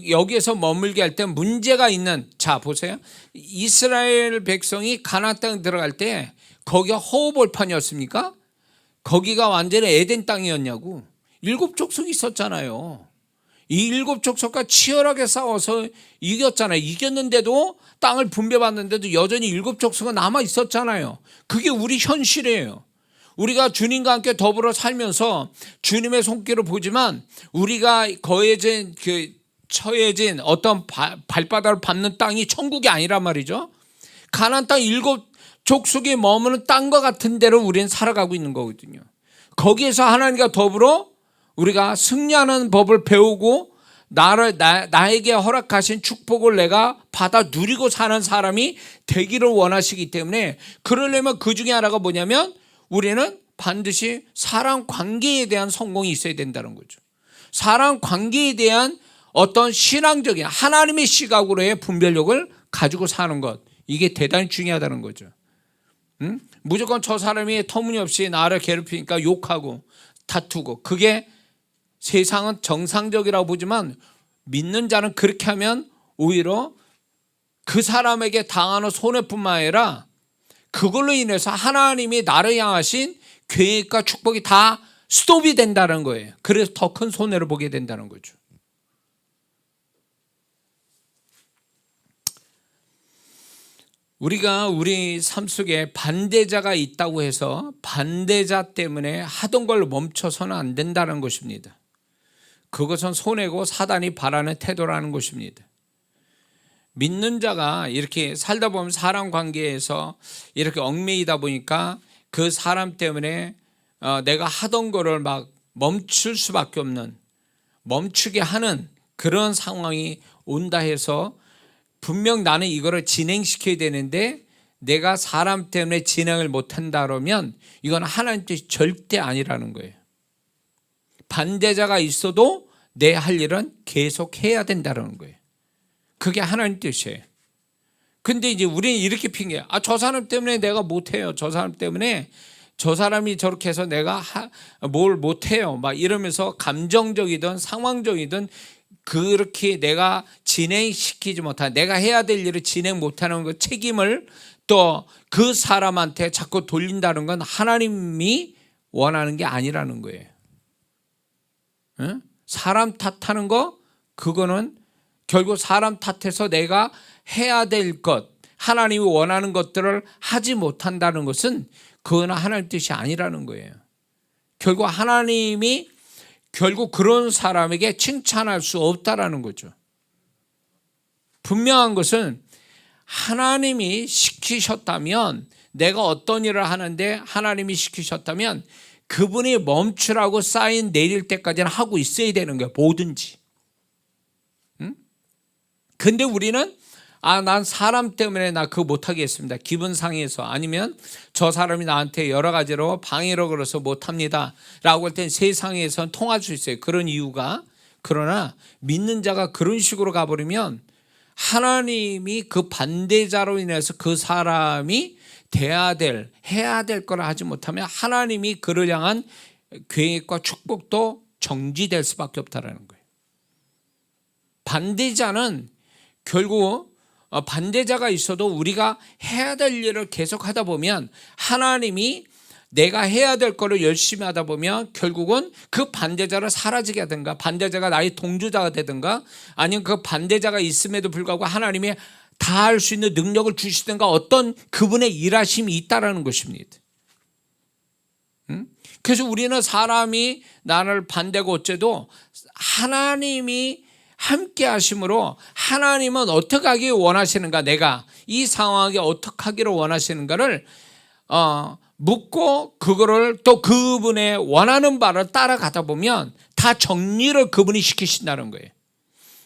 [SPEAKER 1] 여기에서 머물게 할 때 문제가 있는, 자 보세요. 이스라엘 백성이 가나안 땅 들어갈 때 거기가 허우벌판이었습니까? 거기가 완전히 에덴 땅이었냐고. 7족속이 있었잖아요. 이 7족속과 치열하게 싸워서 이겼잖아요. 이겼는데도 땅을 분배받는데도 여전히 7족속은 남아 있었잖아요. 그게 우리 현실이에요. 우리가 주님과 함께 더불어 살면서 주님의 손길을 보지만 우리가 처해진 어떤 발바닥을 밟는 땅이 천국이 아니란 말이죠. 가나안 땅 7족속이 머무는 땅과 같은 데로 우리는 살아가고 있는 거거든요. 거기에서 하나님과 더불어 우리가 승리하는 법을 배우고 나에게 허락하신 축복을 내가 받아 누리고 사는 사람이 되기를 원하시기 때문에 그러려면 그 중에 하나가 뭐냐면 우리는 반드시 사람 관계에 대한 성공이 있어야 된다는 거죠. 사람 관계에 대한 어떤 신앙적인 하나님의 시각으로의 분별력을 가지고 사는 것, 이게 대단히 중요하다는 거죠. 무조건 저 사람이 터무니없이 나를 괴롭히니까 욕하고 다투고, 그게 세상은 정상적이라고 보지만 믿는 자는 그렇게 하면 오히려 그 사람에게 당하는 손해뿐만 아니라 그걸로 인해서 하나님이 나를 향하신 계획과 축복이 다 스톱이 된다는 거예요. 그래서 더 큰 손해를 보게 된다는 거죠. 우리가 우리 삶 속에 반대자가 있다고 해서 반대자 때문에 하던 걸 멈춰서는 안 된다는 것입니다. 그것은 손해고 사단이 바라는 태도라는 것입니다. 믿는 자가 이렇게 살다 보면 사람 관계에서 이렇게 얽매이다 보니까 그 사람 때문에 내가 하던 거를 막 멈출 수밖에 없는, 멈추게 하는 그런 상황이 온다 해서 분명 나는 이거를 진행시켜야 되는데 내가 사람 때문에 진행을 못한다 그러면 이건 하나님 뜻이 절대 아니라는 거예요. 반대자가 있어도 내 할 일은 계속 해야 된다는 거예요. 그게 하나님 뜻이에요. 근데 이제 우리는 이렇게 핑계해요. 저 사람 때문에 내가 못해요. 저 사람 때문에 저 사람이 저렇게 해서 내가 뭘 못해요. 막 이러면서 감정적이든 상황적이든 그렇게 내가 진행시키지 못한, 내가 해야 될 일을 진행 못하는 그 책임을 또 그 사람한테 자꾸 돌린다는 건 하나님이 원하는 게 아니라는 거예요. 응? 사람 탓하는 거, 그거는 결국 사람 탓해서 내가 해야 될 것, 하나님이 원하는 것들을 하지 못한다는 것은 그거는 하나님 뜻이 아니라는 거예요. 결국 하나님이 결국 그런 사람에게 칭찬할 수 없다라는 거죠. 분명한 것은 하나님이 시키셨다면, 내가 어떤 일을 하는데 하나님이 시키셨다면 그분이 멈추라고 사인 내릴 때까지는 하고 있어야 되는 거예요. 뭐든지. 근데 우리는 난 사람 때문에 나 그거 못하겠습니다. 기분 상해서, 아니면 저 사람이 나한테 여러 가지로 방해를 걸어서 못합니다 라고 할 땐 세상에선 통할 수 있어요. 그런 이유가. 그러나 믿는 자가 그런 식으로 가버리면 하나님이 그 반대자로 인해서 그 사람이 돼야 될, 해야 될 걸 하지 못하면 하나님이 그를 향한 계획과 축복도 정지될 수밖에 없다는 거예요. 반대자는 결국 반대자가 있어도 우리가 해야 될 일을 계속 하다 보면 하나님이 내가 해야 될 거를 열심히 하다 보면 결국은 그 반대자를 사라지게 하든가, 반대자가 나의 동조자가 되든가, 아니면 그 반대자가 있음에도 불구하고 하나님이 다 할 수 있는 능력을 주시든가 어떤 그분의 일하심이 있다라는 것입니다. 그래서 우리는 사람이 나를 반대고 어째도 하나님이 함께 하심으로 하나님은 어떻게 하기를 원하시는가, 내가 이 상황에 어떻게 하기를 원하시는가를 묻고 그거를 또 그분의 원하는 바를 따라가다 보면 다 정리를 그분이 시키신다는 거예요.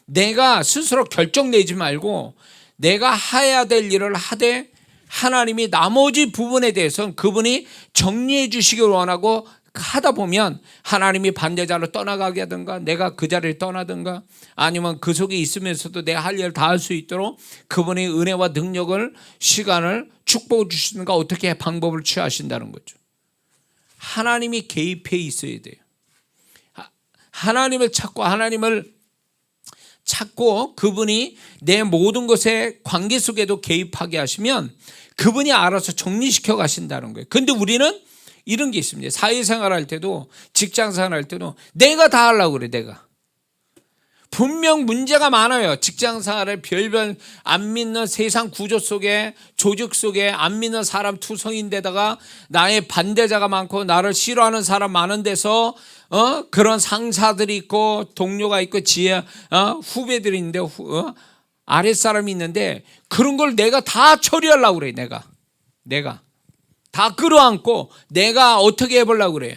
[SPEAKER 1] 내가 스스로 결정 내지 말고 내가 해야 될 일을 하되 하나님이 나머지 부분에 대해서는 그분이 정리해 주시길 원하고 하다 보면 하나님이 반대자로 떠나가게 하든가, 내가 그 자리를 떠나든가, 아니면 그 속에 있으면서도 내 할 일을 다 할 수 있도록 그분의 은혜와 능력을, 시간을, 축복을 주시든가 어떻게 방법을 취하신다는 거죠. 하나님이 개입해 있어야 돼요. 하나님을 찾고 그분이 내 모든 것에 관계 속에도 개입하게 하시면 그분이 알아서 정리시켜 가신다는 거예요. 그런데 우리는 이런 게 있습니다. 사회생활 할 때도, 직장생활 할 때도 내가 다 하려고 그래. 내가 분명 문제가 많아요. 직장생활에 별별 안 믿는 세상 구조 속에, 조직 속에 안 믿는 사람 투성인데다가 나의 반대자가 많고 나를 싫어하는 사람 많은 데서 그런 상사들이 있고 동료가 있고 후배들이 있는데 아랫사람이 있는데 그런 걸 내가 다 처리하려고 그래. 내가 다 끌어안고 내가 어떻게 해보려고 그래요.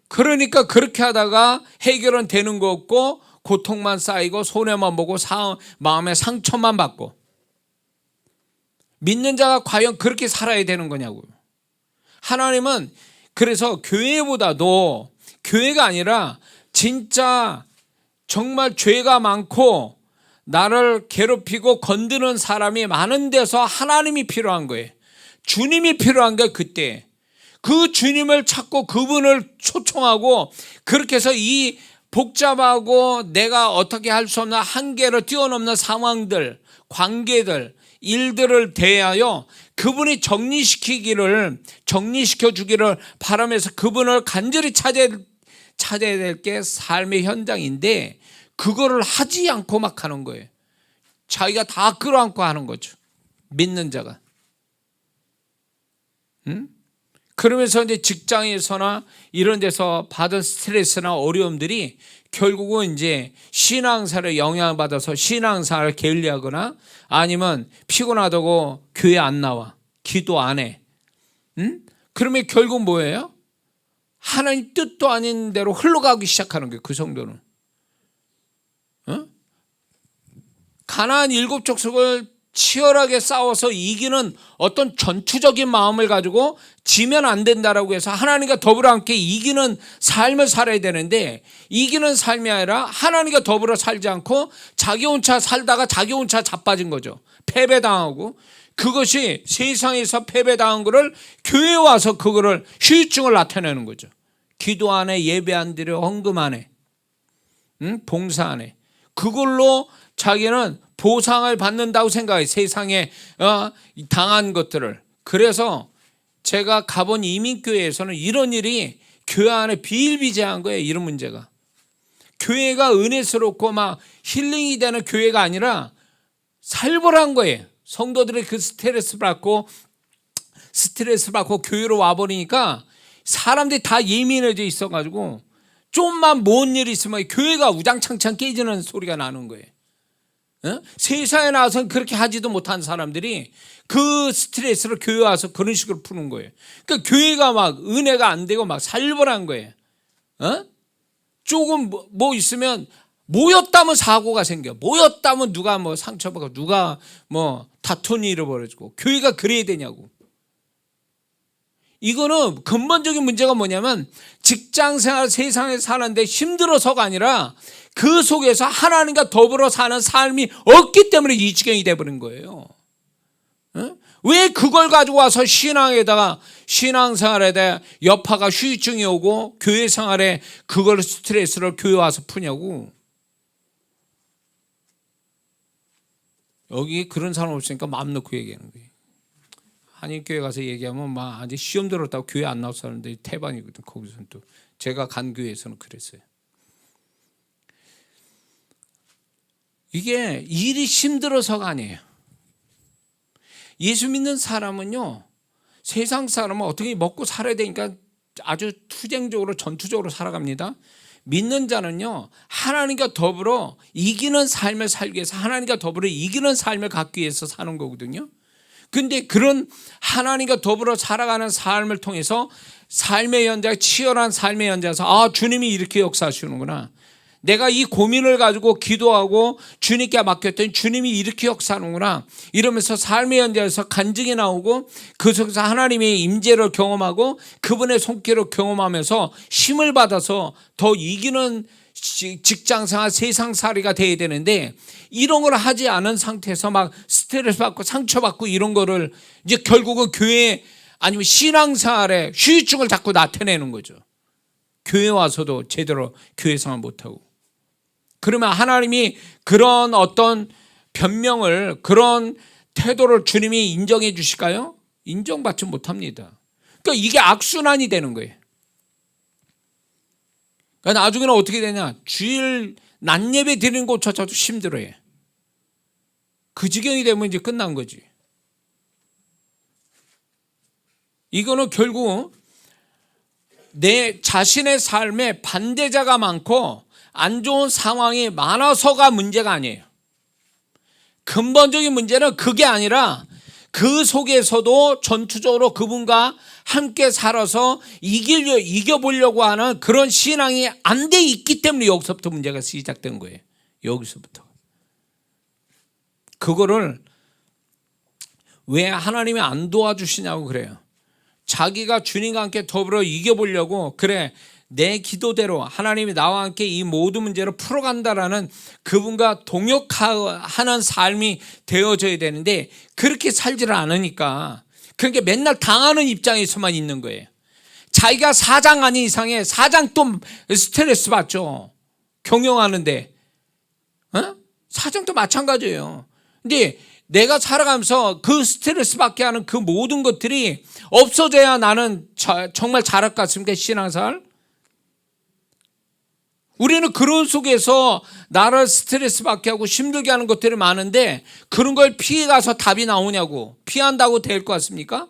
[SPEAKER 1] 그러니까 그렇게 하다가 해결은 되는 거 없고 고통만 쌓이고 손해만 보고 마음의 상처만 받고. 믿는 자가 과연 그렇게 살아야 되는 거냐고요. 하나님은 그래서 교회보다도, 교회가 아니라 진짜 정말 죄가 많고 나를 괴롭히고 건드는 사람이 많은 데서 하나님이 필요한 거예요. 주님이 필요한 게 그때 그 주님을 찾고 그분을 초청하고, 그렇게 해서 이 복잡하고 내가 어떻게 할 수 없는 한계를 뛰어넘는 상황들, 관계들, 일들을 대하여 그분이 정리시켜 주기를 바라면서 그분을 간절히 찾아야 될 게 삶의 현장인데 그거를 하지 않고 막 하는 거예요. 자기가 다 끌어안고 하는 거죠. 믿는 자가. 응? 그러면서 이제 직장에서나 이런 데서 받은 스트레스나 어려움들이 결국은 이제 신앙사를 영향받아서 신앙사를 게을리하거나 아니면 피곤하다고 교회 안 나와, 기도 안 해. 응? 그러면 결국 뭐예요? 하나님 뜻도 아닌 대로 흘러가기 시작하는 거예요. 그 성도는. 가나안 7족속을 치열하게 싸워서 이기는 어떤 전투적인 마음을 가지고 지면 안 된다라고 해서 하나님과 더불어 함께 이기는 삶을 살아야 되는데, 이기는 삶이 아니라 하나님과 더불어 살지 않고 자기 혼자 살다가 자기 혼자 자빠진 거죠. 패배당하고, 그것이 세상에서 패배당한 거를 교회에 와서 그거를 후유증을 나타내는 거죠. 기도 안 해, 예배 안 드려, 헌금 안 해, 봉사 안 해. 그걸로 자기는 보상을 받는다고 생각해, 세상에 당한 것들을. 그래서 제가 가본 이민교회에서는 이런 일이 교회 안에 비일비재한 거예요. 이런 문제가. 교회가 은혜스럽고 막 힐링이 되는 교회가 아니라 살벌한 거예요. 성도들이 그 스트레스 받고 교회로 와버리니까 사람들이 다 예민해져 있어가지고 좀만 뭔 일이 있으면 교회가 우장창창 깨지는 소리가 나는 거예요. 세상에 나와서는 그렇게 하지도 못한 사람들이 그 스트레스를 교회 와서 그런 식으로 푸는 거예요. 그러니까 교회가 막 은혜가 안 되고 막 살벌한 거예요. 조금 뭐 있으면 모였다면 사고가 생겨. 모였다면 누가 뭐 상처받고 누가 뭐 다툼이 일어버리고. 교회가 그래야 되냐고. 이거는 근본적인 문제가 뭐냐면 직장생활 세상에 사는데 힘들어서가 아니라 그 속에서 하나님과 더불어 사는 삶이 없기 때문에 이 지경이 돼버린 거예요. 왜 그걸 가지고 와서 신앙생활에 대해 여파가 후유증이 오고 교회 생활에 그걸 스트레스를 교회 와서 푸냐고. 여기 그런 사람 없으니까 마음 놓고 얘기하는 거예요. 한인교회 가서 얘기하면 막 아직 시험 들었다고 교회 안 나온 사람들이 태반이거든. 거기서는 또 제가 간 교회에서는 그랬어요. 이게 일이 힘들어서가 아니에요. 예수 믿는 사람은요, 세상 사람은 어떻게 먹고 살아야 되니까 아주 투쟁적으로 전투적으로 살아갑니다. 믿는 자는요, 하나님과 더불어 이기는 삶을 살기 위해서, 하나님과 더불어 이기는 삶을 갖기 위해서 사는 거거든요. 근데 그런 하나님과 더불어 살아가는 삶을 통해서 삶의 현장, 치열한 삶의 현장에서 주님이 이렇게 역사하시는구나. 내가 이 고민을 가지고 기도하고 주님께 맡겼더니 주님이 이렇게 역사하는구나. 이러면서 삶의 현장에서 간증이 나오고 그 속에서 하나님의 임재를 경험하고 그분의 손길을 경험하면서 힘을 받아서 더 이기는 직장생활 세상살이가 돼야 되는데, 이런 걸 하지 않은 상태에서 막 스트레스 받고 상처받고 이런 거를 이제 결국은 교회 아니면 신앙생활에 후유증을 자꾸 나타내는 거죠. 교회 와서도 제대로 교회 생활 못하고. 그러면 하나님이 그런 어떤 변명을, 그런 태도를 주님이 인정해 주실까요? 인정받지 못합니다. 그러니까 이게 악순환이 되는 거예요. 그러니까 나중에는 어떻게 되냐, 주일 낮 예배 드리는 것조차도 힘들어해. 그 지경이 되면 이제 끝난 거지. 이거는 결국 내 자신의 삶에 반대자가 많고 안 좋은 상황이 많아서가 문제가 아니에요. 근본적인 문제는 그게 아니라 그 속에서도 전투적으로 그분과 함께 살아서 이겨보려고 하는 그런 신앙이 안 돼 있기 때문에 여기서부터 문제가 시작된 거예요. 여기서부터. 그거를 왜 하나님이 안 도와주시냐고 그래요. 자기가 주님과 함께 더불어 이겨보려고, 그래 내 기도대로 하나님이 나와 함께 이 모든 문제를 풀어간다라는 그분과 동역하는 삶이 되어져야 되는데 그렇게 살지를 않으니까, 그러니까 맨날 당하는 입장에서만 있는 거예요. 자기가 사장 아닌 이상에 사장 또 스트레스 받죠. 경영하는데. 사장도 마찬가지예요. 근데 내가 살아가면서 그 스트레스 받게 하는 그 모든 것들이 없어져야 나는 정말 잘할 것 같습니까? 신앙생활? 우리는 그런 속에서 나를 스트레스 받게 하고 힘들게 하는 것들이 많은데 그런 걸 피해가서 답이 나오냐고. 피한다고 될 것 같습니까?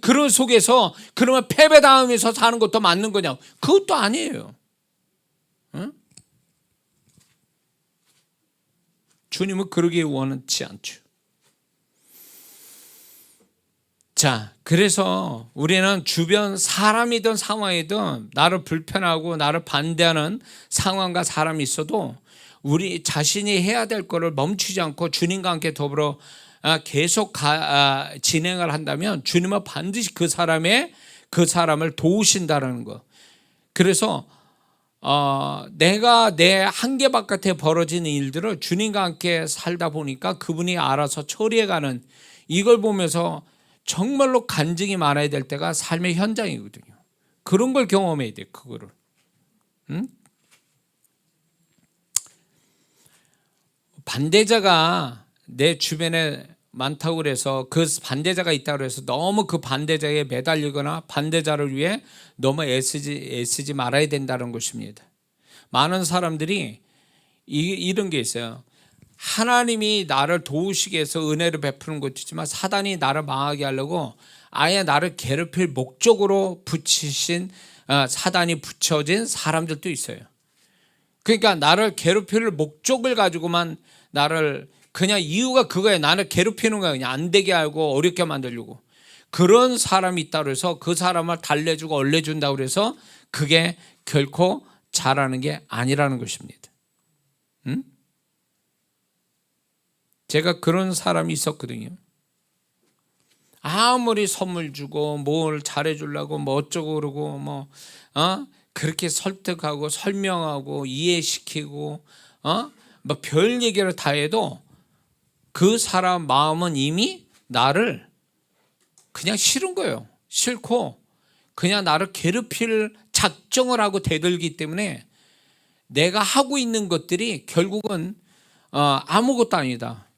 [SPEAKER 1] 그런 속에서 그러면 패배당하면서 사는 것도 맞는 거냐고. 그것도 아니에요. 응? 주님은 그러기 원치 않죠. 자, 그래서 우리는 주변 사람이든 상황이든 나를 불편하고 나를 반대하는 상황과 사람이 있어도 우리 자신이 해야 될 거를 멈추지 않고 주님과 함께 더불어 계속 진행을 한다면 주님은 반드시 그 사람을 도우신다는 거. 그래서 내가 내 한계 바깥에 벌어지는 일들을 주님과 함께 살다 보니까 그분이 알아서 처리해가는, 이걸 보면서 정말로 간증이 많아야 될 때가 삶의 현장이거든요. 그런 걸 경험해야 돼. 그거를. 응? 반대자가 내 주변에 많다고 그래서 그 반대자가 있다고 해서 너무 그 반대자에 매달리거나 반대자를 위해 너무 애쓰지 말아야 된다는 것입니다. 많은 사람들이 이런 게 있어요. 하나님이 나를 도우시기 위해서 은혜를 베푸는 것이지만 사단이 나를 망하게 하려고 아예 나를 괴롭힐 목적으로 사단이 붙여진 사람들도 있어요. 그러니까 나를 괴롭힐 목적을 가지고만 나를, 그냥 이유가 그거예요. 나를 괴롭히는 거야. 그냥 안 되게 하고 어렵게 만들려고. 그런 사람이 있다고 해서 그 사람을 달래주고 얼레준다고 해서 그게 결코 잘하는 게 아니라는 것입니다. 응? 제가 그런 사람이 있었거든요. 아무리 선물 주고 뭘 잘해주려고 뭐 어쩌고 그러고 그렇게 설득하고 설명하고 이해시키고 뭐 별 얘기를 다 해도 그 사람 마음은 이미 나를 그냥 싫은 거예요. 싫고 그냥 나를 괴롭힐 작정을 하고 대들기 때문에 내가 하고 있는 것들이 결국은 아무것도 아니다.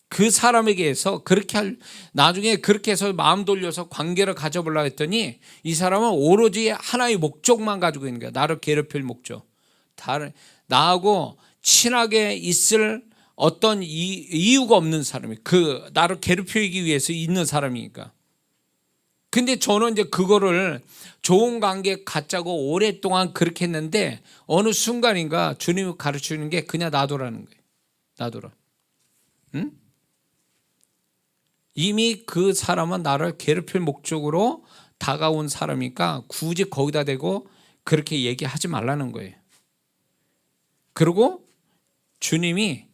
[SPEAKER 1] 그 사람에게서 나중에 그렇게 해서 마음 돌려서 관계를 가져보려고 했더니 이 사람은 오로지 하나의 목적만 가지고 있는 거야. 나를 괴롭힐 목적. 나하고 친하게 있을 어떤 이유가 없는 사람이, 나를 괴롭히기 위해서 있는 사람이니까. 근데 저는 이제 그거를 좋은 관계 갖자고 오랫동안 그렇게 했는데 어느 순간인가 주님이 가르치는 게 그냥 놔두라는 거예요. 놔두라. 응? 이미 그 사람은 나를 괴롭힐 목적으로 다가온 사람이니까 굳이 거기다 대고 그렇게 얘기하지 말라는 거예요. 그리고 주님이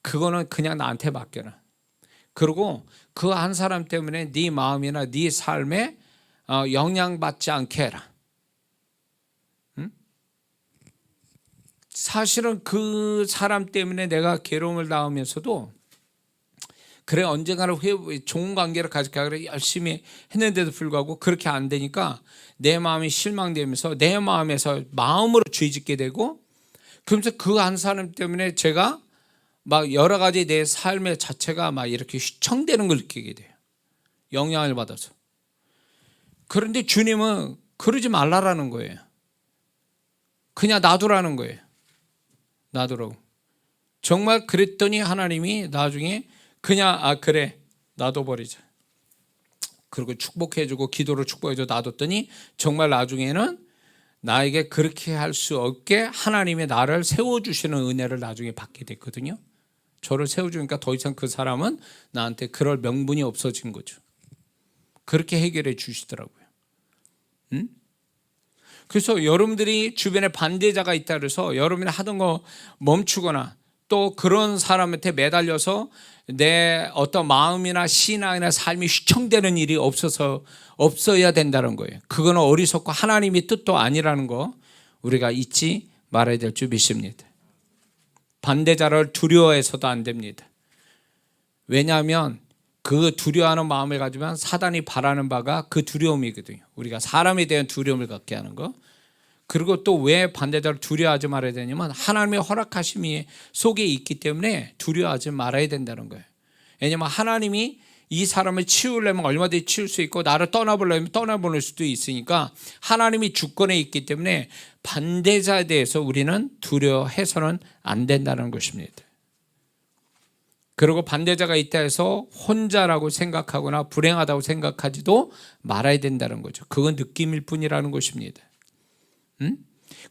[SPEAKER 1] 그거는 그냥 나한테 맡겨라. 그리고 그 한 사람 때문에 네 마음이나 네 삶에 영향받지 않게 해라. 응? 사실은 그 사람 때문에 내가 괴로움을 당하면서도 그래 언젠가는 좋은 관계를 가질까 그래 열심히 했는데도 불구하고 그렇게 안 되니까 내 마음이 실망되면서 내 마음에서 마음으로 죄짓게 되고, 그러면서 그 한 사람 때문에 제가 막 여러 가지 내 삶의 자체가 막 이렇게 휘청대는 걸 느끼게 돼요. 영향을 받아서. 그런데 주님은 그러지 말라라는 거예요. 그냥 놔두라는 거예요. 놔두라고. 정말 그랬더니 하나님이 나중에 그냥 그래 놔둬버리자. 그리고 축복해주고 기도로 축복해줘 놔뒀더니 정말 나중에는 나에게 그렇게 할 수 없게 하나님의 나를 세워주시는 은혜를 나중에 받게 됐거든요. 저를 세워주니까 더 이상 그 사람은 나한테 그럴 명분이 없어진 거죠. 그렇게 해결해 주시더라고요. 응? 그래서 여러분들이 주변에 반대자가 있다 그래서 여러분이 하던 거 멈추거나 또 그런 사람한테 매달려서 내 어떤 마음이나 신앙이나 삶이 휘청되는 일이 없어야 된다는 거예요. 그거는 어리석고 하나님의 뜻도 아니라는 거 우리가 잊지 말아야 될 줄 믿습니다. 반대자를 두려워해서도 안 됩니다. 왜냐하면 그 두려워하는 마음을 가지면 사단이 바라는 바가 그 두려움이거든요. 우리가 사람에 대한 두려움을 갖게 하는 거. 그리고 또 왜 반대자를 두려워하지 말아야 되냐면 하나님의 허락하심이 속에 있기 때문에 두려워하지 말아야 된다는 거예요. 왜냐하면 하나님이 이 사람을 치우려면 얼마든지 치울 수 있고 나를 떠나보려면 떠나보낼 수도 있으니까 하나님이 주권에 있기 때문에 반대자에 대해서 우리는 두려워해서는 안 된다는 것입니다. 그리고 반대자가 있다 해서 혼자라고 생각하거나 불행하다고 생각하지도 말아야 된다는 거죠. 그건 느낌일 뿐이라는 것입니다.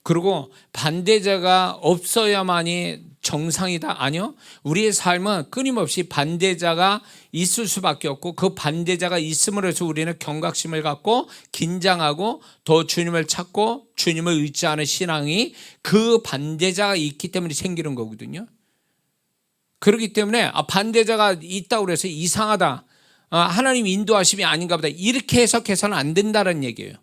[SPEAKER 1] 그리고 반대자가 없어야만이 정상이다? 아니요. 우리의 삶은 끊임없이 반대자가 있을 수밖에 없고 그 반대자가 있음으로 해서 우리는 경각심을 갖고 긴장하고 더 주님을 찾고 주님을 의지하는 신앙이 그 반대자가 있기 때문에 생기는 거거든요. 그렇기 때문에 반대자가 있다고 해서 이상하다, 하나님 인도하심이 아닌가 보다, 이렇게 해석해서는 안 된다는 얘기예요.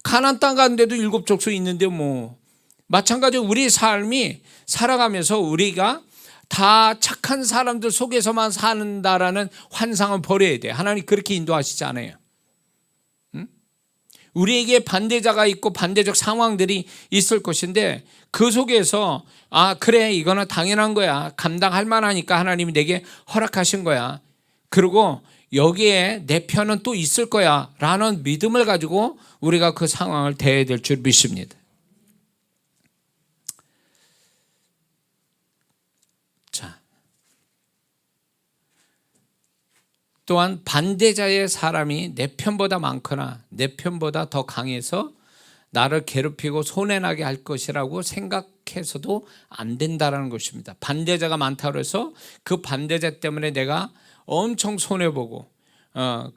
[SPEAKER 1] 가나안 땅 가는데도 7족속 있는데 뭐 마찬가지로 우리 삶이 살아가면서 우리가 다 착한 사람들 속에서만 사는다라는 환상은 버려야 돼. 하나님 그렇게 인도하시지 않아요. 우리에게 반대자가 있고 반대적 상황들이 있을 것인데 그 속에서 그래 이거는 당연한 거야, 감당할 만하니까 하나님이 내게 허락하신 거야, 그리고 여기에 내 편은 또 있을 거야 라는 믿음을 가지고 우리가 그 상황을 대해야 될 줄 믿습니다. 자, 또한 반대자의 사람이 내 편보다 많거나 내 편보다 더 강해서 나를 괴롭히고 손해나게 할 것이라고 생각해서도 안 된다는 것입니다. 반대자가 많다고 해서 그 반대자 때문에 내가 엄청 손해보고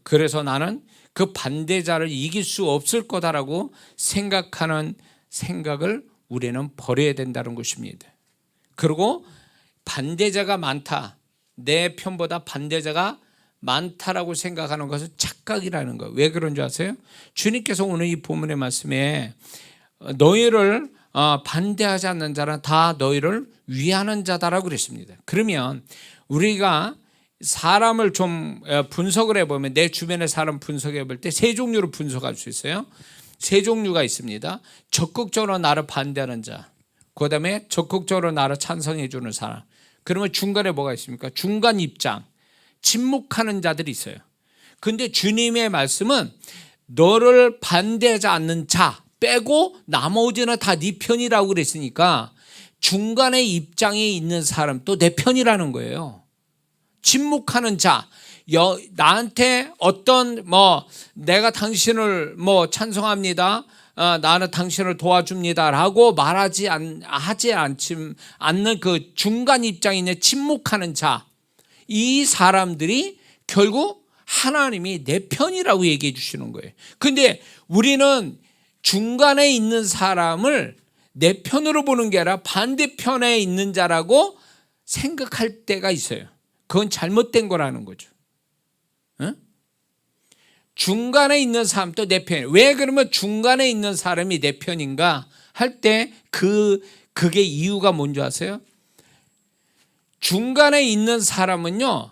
[SPEAKER 1] 그래서 나는 그 반대자를 이길 수 없을 거다라고 생각하는 생각을 우리는 버려야 된다는 것입니다. 그리고 반대자가 많다, 내 편보다 반대자가 많다라고 생각하는 것은 착각이라는 거예요. 왜 그런 줄 아세요? 주님께서 오늘 이 본문의 말씀에 너희를 반대하지 않는 자는 다 너희를 위하는 자다라고 그랬습니다. 그러면 우리가 사람을 좀 분석을 해보면, 내 주변의 사람 분석해 볼 때 세 종류로 분석할 수 있어요. 세 종류가 있습니다. 적극적으로 나를 반대하는 자, 그 다음에 적극적으로 나를 찬성해 주는 사람, 그러면 중간에 뭐가 있습니까? 중간 입장, 침묵하는 자들이 있어요. 근데 주님의 말씀은 너를 반대하지 않는 자 빼고 나머지는 다 네 편이라고 그랬으니까 중간에 입장에 있는 사람 또 내 편이라는 거예요. 침묵하는 자, 나한테 어떤 내가 당신을 찬송합니다, 나는 당신을 도와줍니다라고 말하지 않는 그 중간 입장에 있는 침묵하는 자, 이 사람들이 결국 하나님이 내 편이라고 얘기해 주시는 거예요. 근데 우리는 중간에 있는 사람을 내 편으로 보는 게 아니라 반대편에 있는 자라고 생각할 때가 있어요. 그건 잘못된 거라는 거죠. 중간에 있는 사람도 내 편이에요. 왜 그러면 중간에 있는 사람이 내 편인가 할 때 그게 이유가 뭔지 아세요? 중간에 있는 사람은요,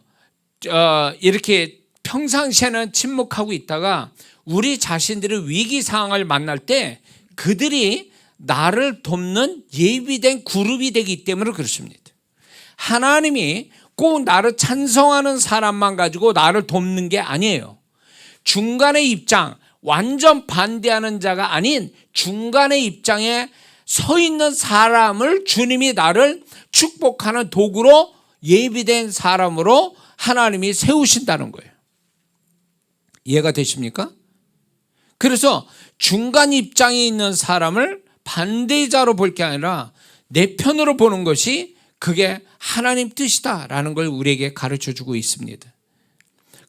[SPEAKER 1] 이렇게 평상시에는 침묵하고 있다가 우리 자신들의 위기 상황을 만날 때 그들이 나를 돕는 예비된 그룹이 되기 때문에 그렇습니다. 하나님이 꼭 나를 찬성하는 사람만 가지고 나를 돕는 게 아니에요. 중간의 입장, 완전 반대하는 자가 아닌 중간의 입장에 서 있는 사람을 주님이 나를 축복하는 도구로, 예비된 사람으로 하나님이 세우신다는 거예요. 이해가 되십니까? 그래서 중간 입장에 있는 사람을 반대자로 볼 게 아니라 내 편으로 보는 것이 그게 하나님 뜻이다라는 걸 우리에게 가르쳐주고 있습니다.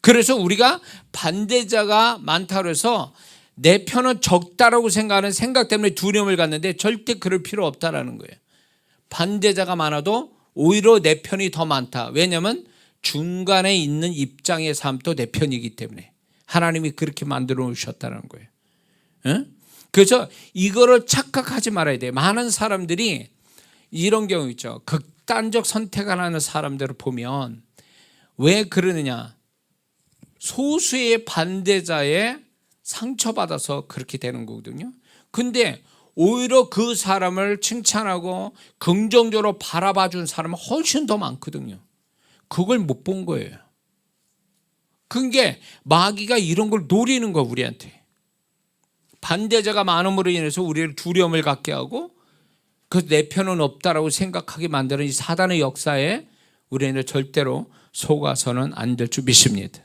[SPEAKER 1] 그래서 우리가 반대자가 많다고 해서 내 편은 적다라고 생각하는 생각 때문에 두려움을 갖는데 절대 그럴 필요 없다라는 거예요. 반대자가 많아도 오히려 내 편이 더 많다. 왜냐하면 중간에 있는 입장의 삶도 내 편이기 때문에 하나님이 그렇게 만들어 놓으셨다는 거예요. 그래서 이거를 착각하지 말아야 돼요. 많은 사람들이 이런 경우 있죠. 극단적 선택을 하는 사람들을 보면 왜 그러느냐, 소수의 반대자에 상처받아서 그렇게 되는 거거든요. 근데 오히려 그 사람을 칭찬하고 긍정적으로 바라봐 준 사람은 훨씬 더 많거든요. 그걸 못 본 거예요. 그게 마귀가 이런 걸 노리는 거, 우리한테. 반대자가 많음으로 인해서 우리를 두려움을 갖게 하고 그 내 편은 없다라고 생각하게 만드는 이 사단의 역사에 우리는 절대로 속아서는 안 될 줄 믿습니다.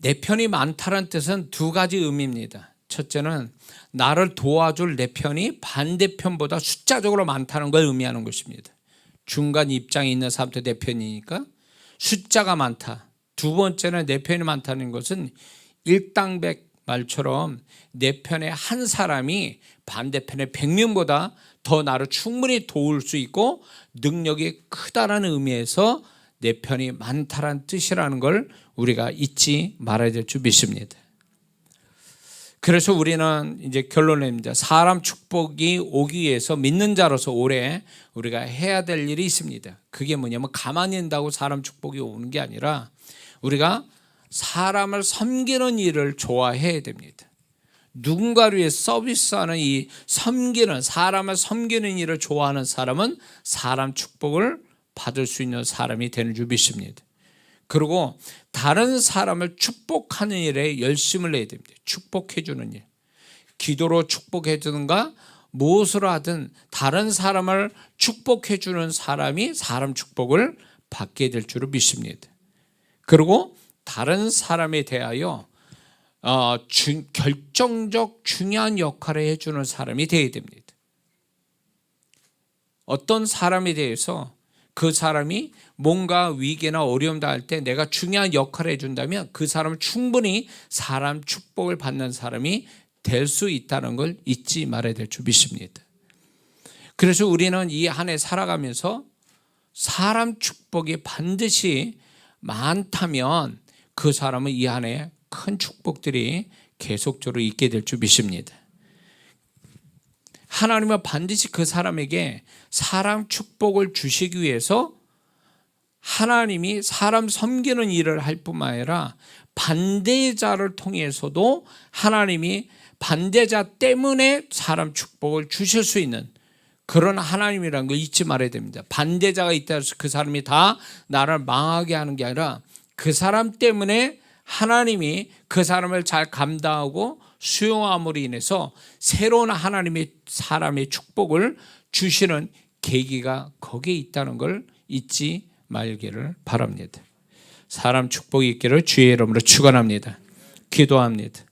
[SPEAKER 1] 내 편이 많다는 뜻은 두 가지 의미입니다. 첫째는 나를 도와줄 내 편이 반대편보다 숫자적으로 많다는 걸 의미하는 것입니다. 중간 입장에 있는 사람도 내 편이니까 숫자가 많다. 두 번째는 내 편이 많다는 것은 일당백 말처럼 내 편에 한 사람이 반대편의 100명보다 더 나를 충분히 도울 수 있고 능력이 크다라는 의미에서 내 편이 많다라는 뜻이라는 걸 우리가 잊지 말아야 될 줄 믿습니다. 그래서 우리는 이제 결론입니다. 사람 축복이 오기 위해서 믿는 자로서 올해 우리가 해야 될 일이 있습니다. 그게 뭐냐면 가만히 있는다고 사람 축복이 오는 게 아니라 우리가 사람을 섬기는 일을 좋아해야 됩니다. 누군가를 위해 서비스하는 이 섬기는, 사람을 섬기는 일을 좋아하는 사람은 사람 축복을 받을 수 있는 사람이 되는 줄 믿습니다. 그리고 다른 사람을 축복하는 일에 열심을 내야 됩니다. 축복해 주는 일. 기도로 축복해 주는가 무엇으로 하든 다른 사람을 축복해 주는 사람이 사람 축복을 받게 될 줄을 믿습니다. 그리고 다른 사람에 대하여 결정적 중요한 역할을 해주는 사람이 되어야 됩니다. 어떤 사람에 대해서 그 사람이 뭔가 위기나 어려움 당할 때 내가 중요한 역할을 해준다면 그 사람은 충분히 사람 축복을 받는 사람이 될 수 있다는 걸 잊지 말아야 될 줄 믿습니다. 그래서 우리는 이 한 해 살아가면서 사람 축복이 반드시 많다면 그 사람은 이 한 해 큰 축복들이 계속적으로 있게 될 줄 믿습니다. 하나님은 반드시 그 사람에게 사람 축복을 주시기 위해서 하나님이 사람 섬기는 일을 할 뿐만 아니라 반대자를 통해서도 하나님이 반대자 때문에 사람 축복을 주실 수 있는 그런 하나님이라는 걸 잊지 말아야 됩니다. 반대자가 있다 해서 그 사람이 다 나를 망하게 하는 게 아니라 그 사람 때문에 하나님이 그 사람을 잘 감당하고 수용함으로 인해서 새로운 하나님의 사람의 축복을 주시는 계기가 거기에 있다는 걸 잊지 말기를 바랍니다. 사람 축복이 있기를 주의 이름으로 축원합니다. 기도합니다.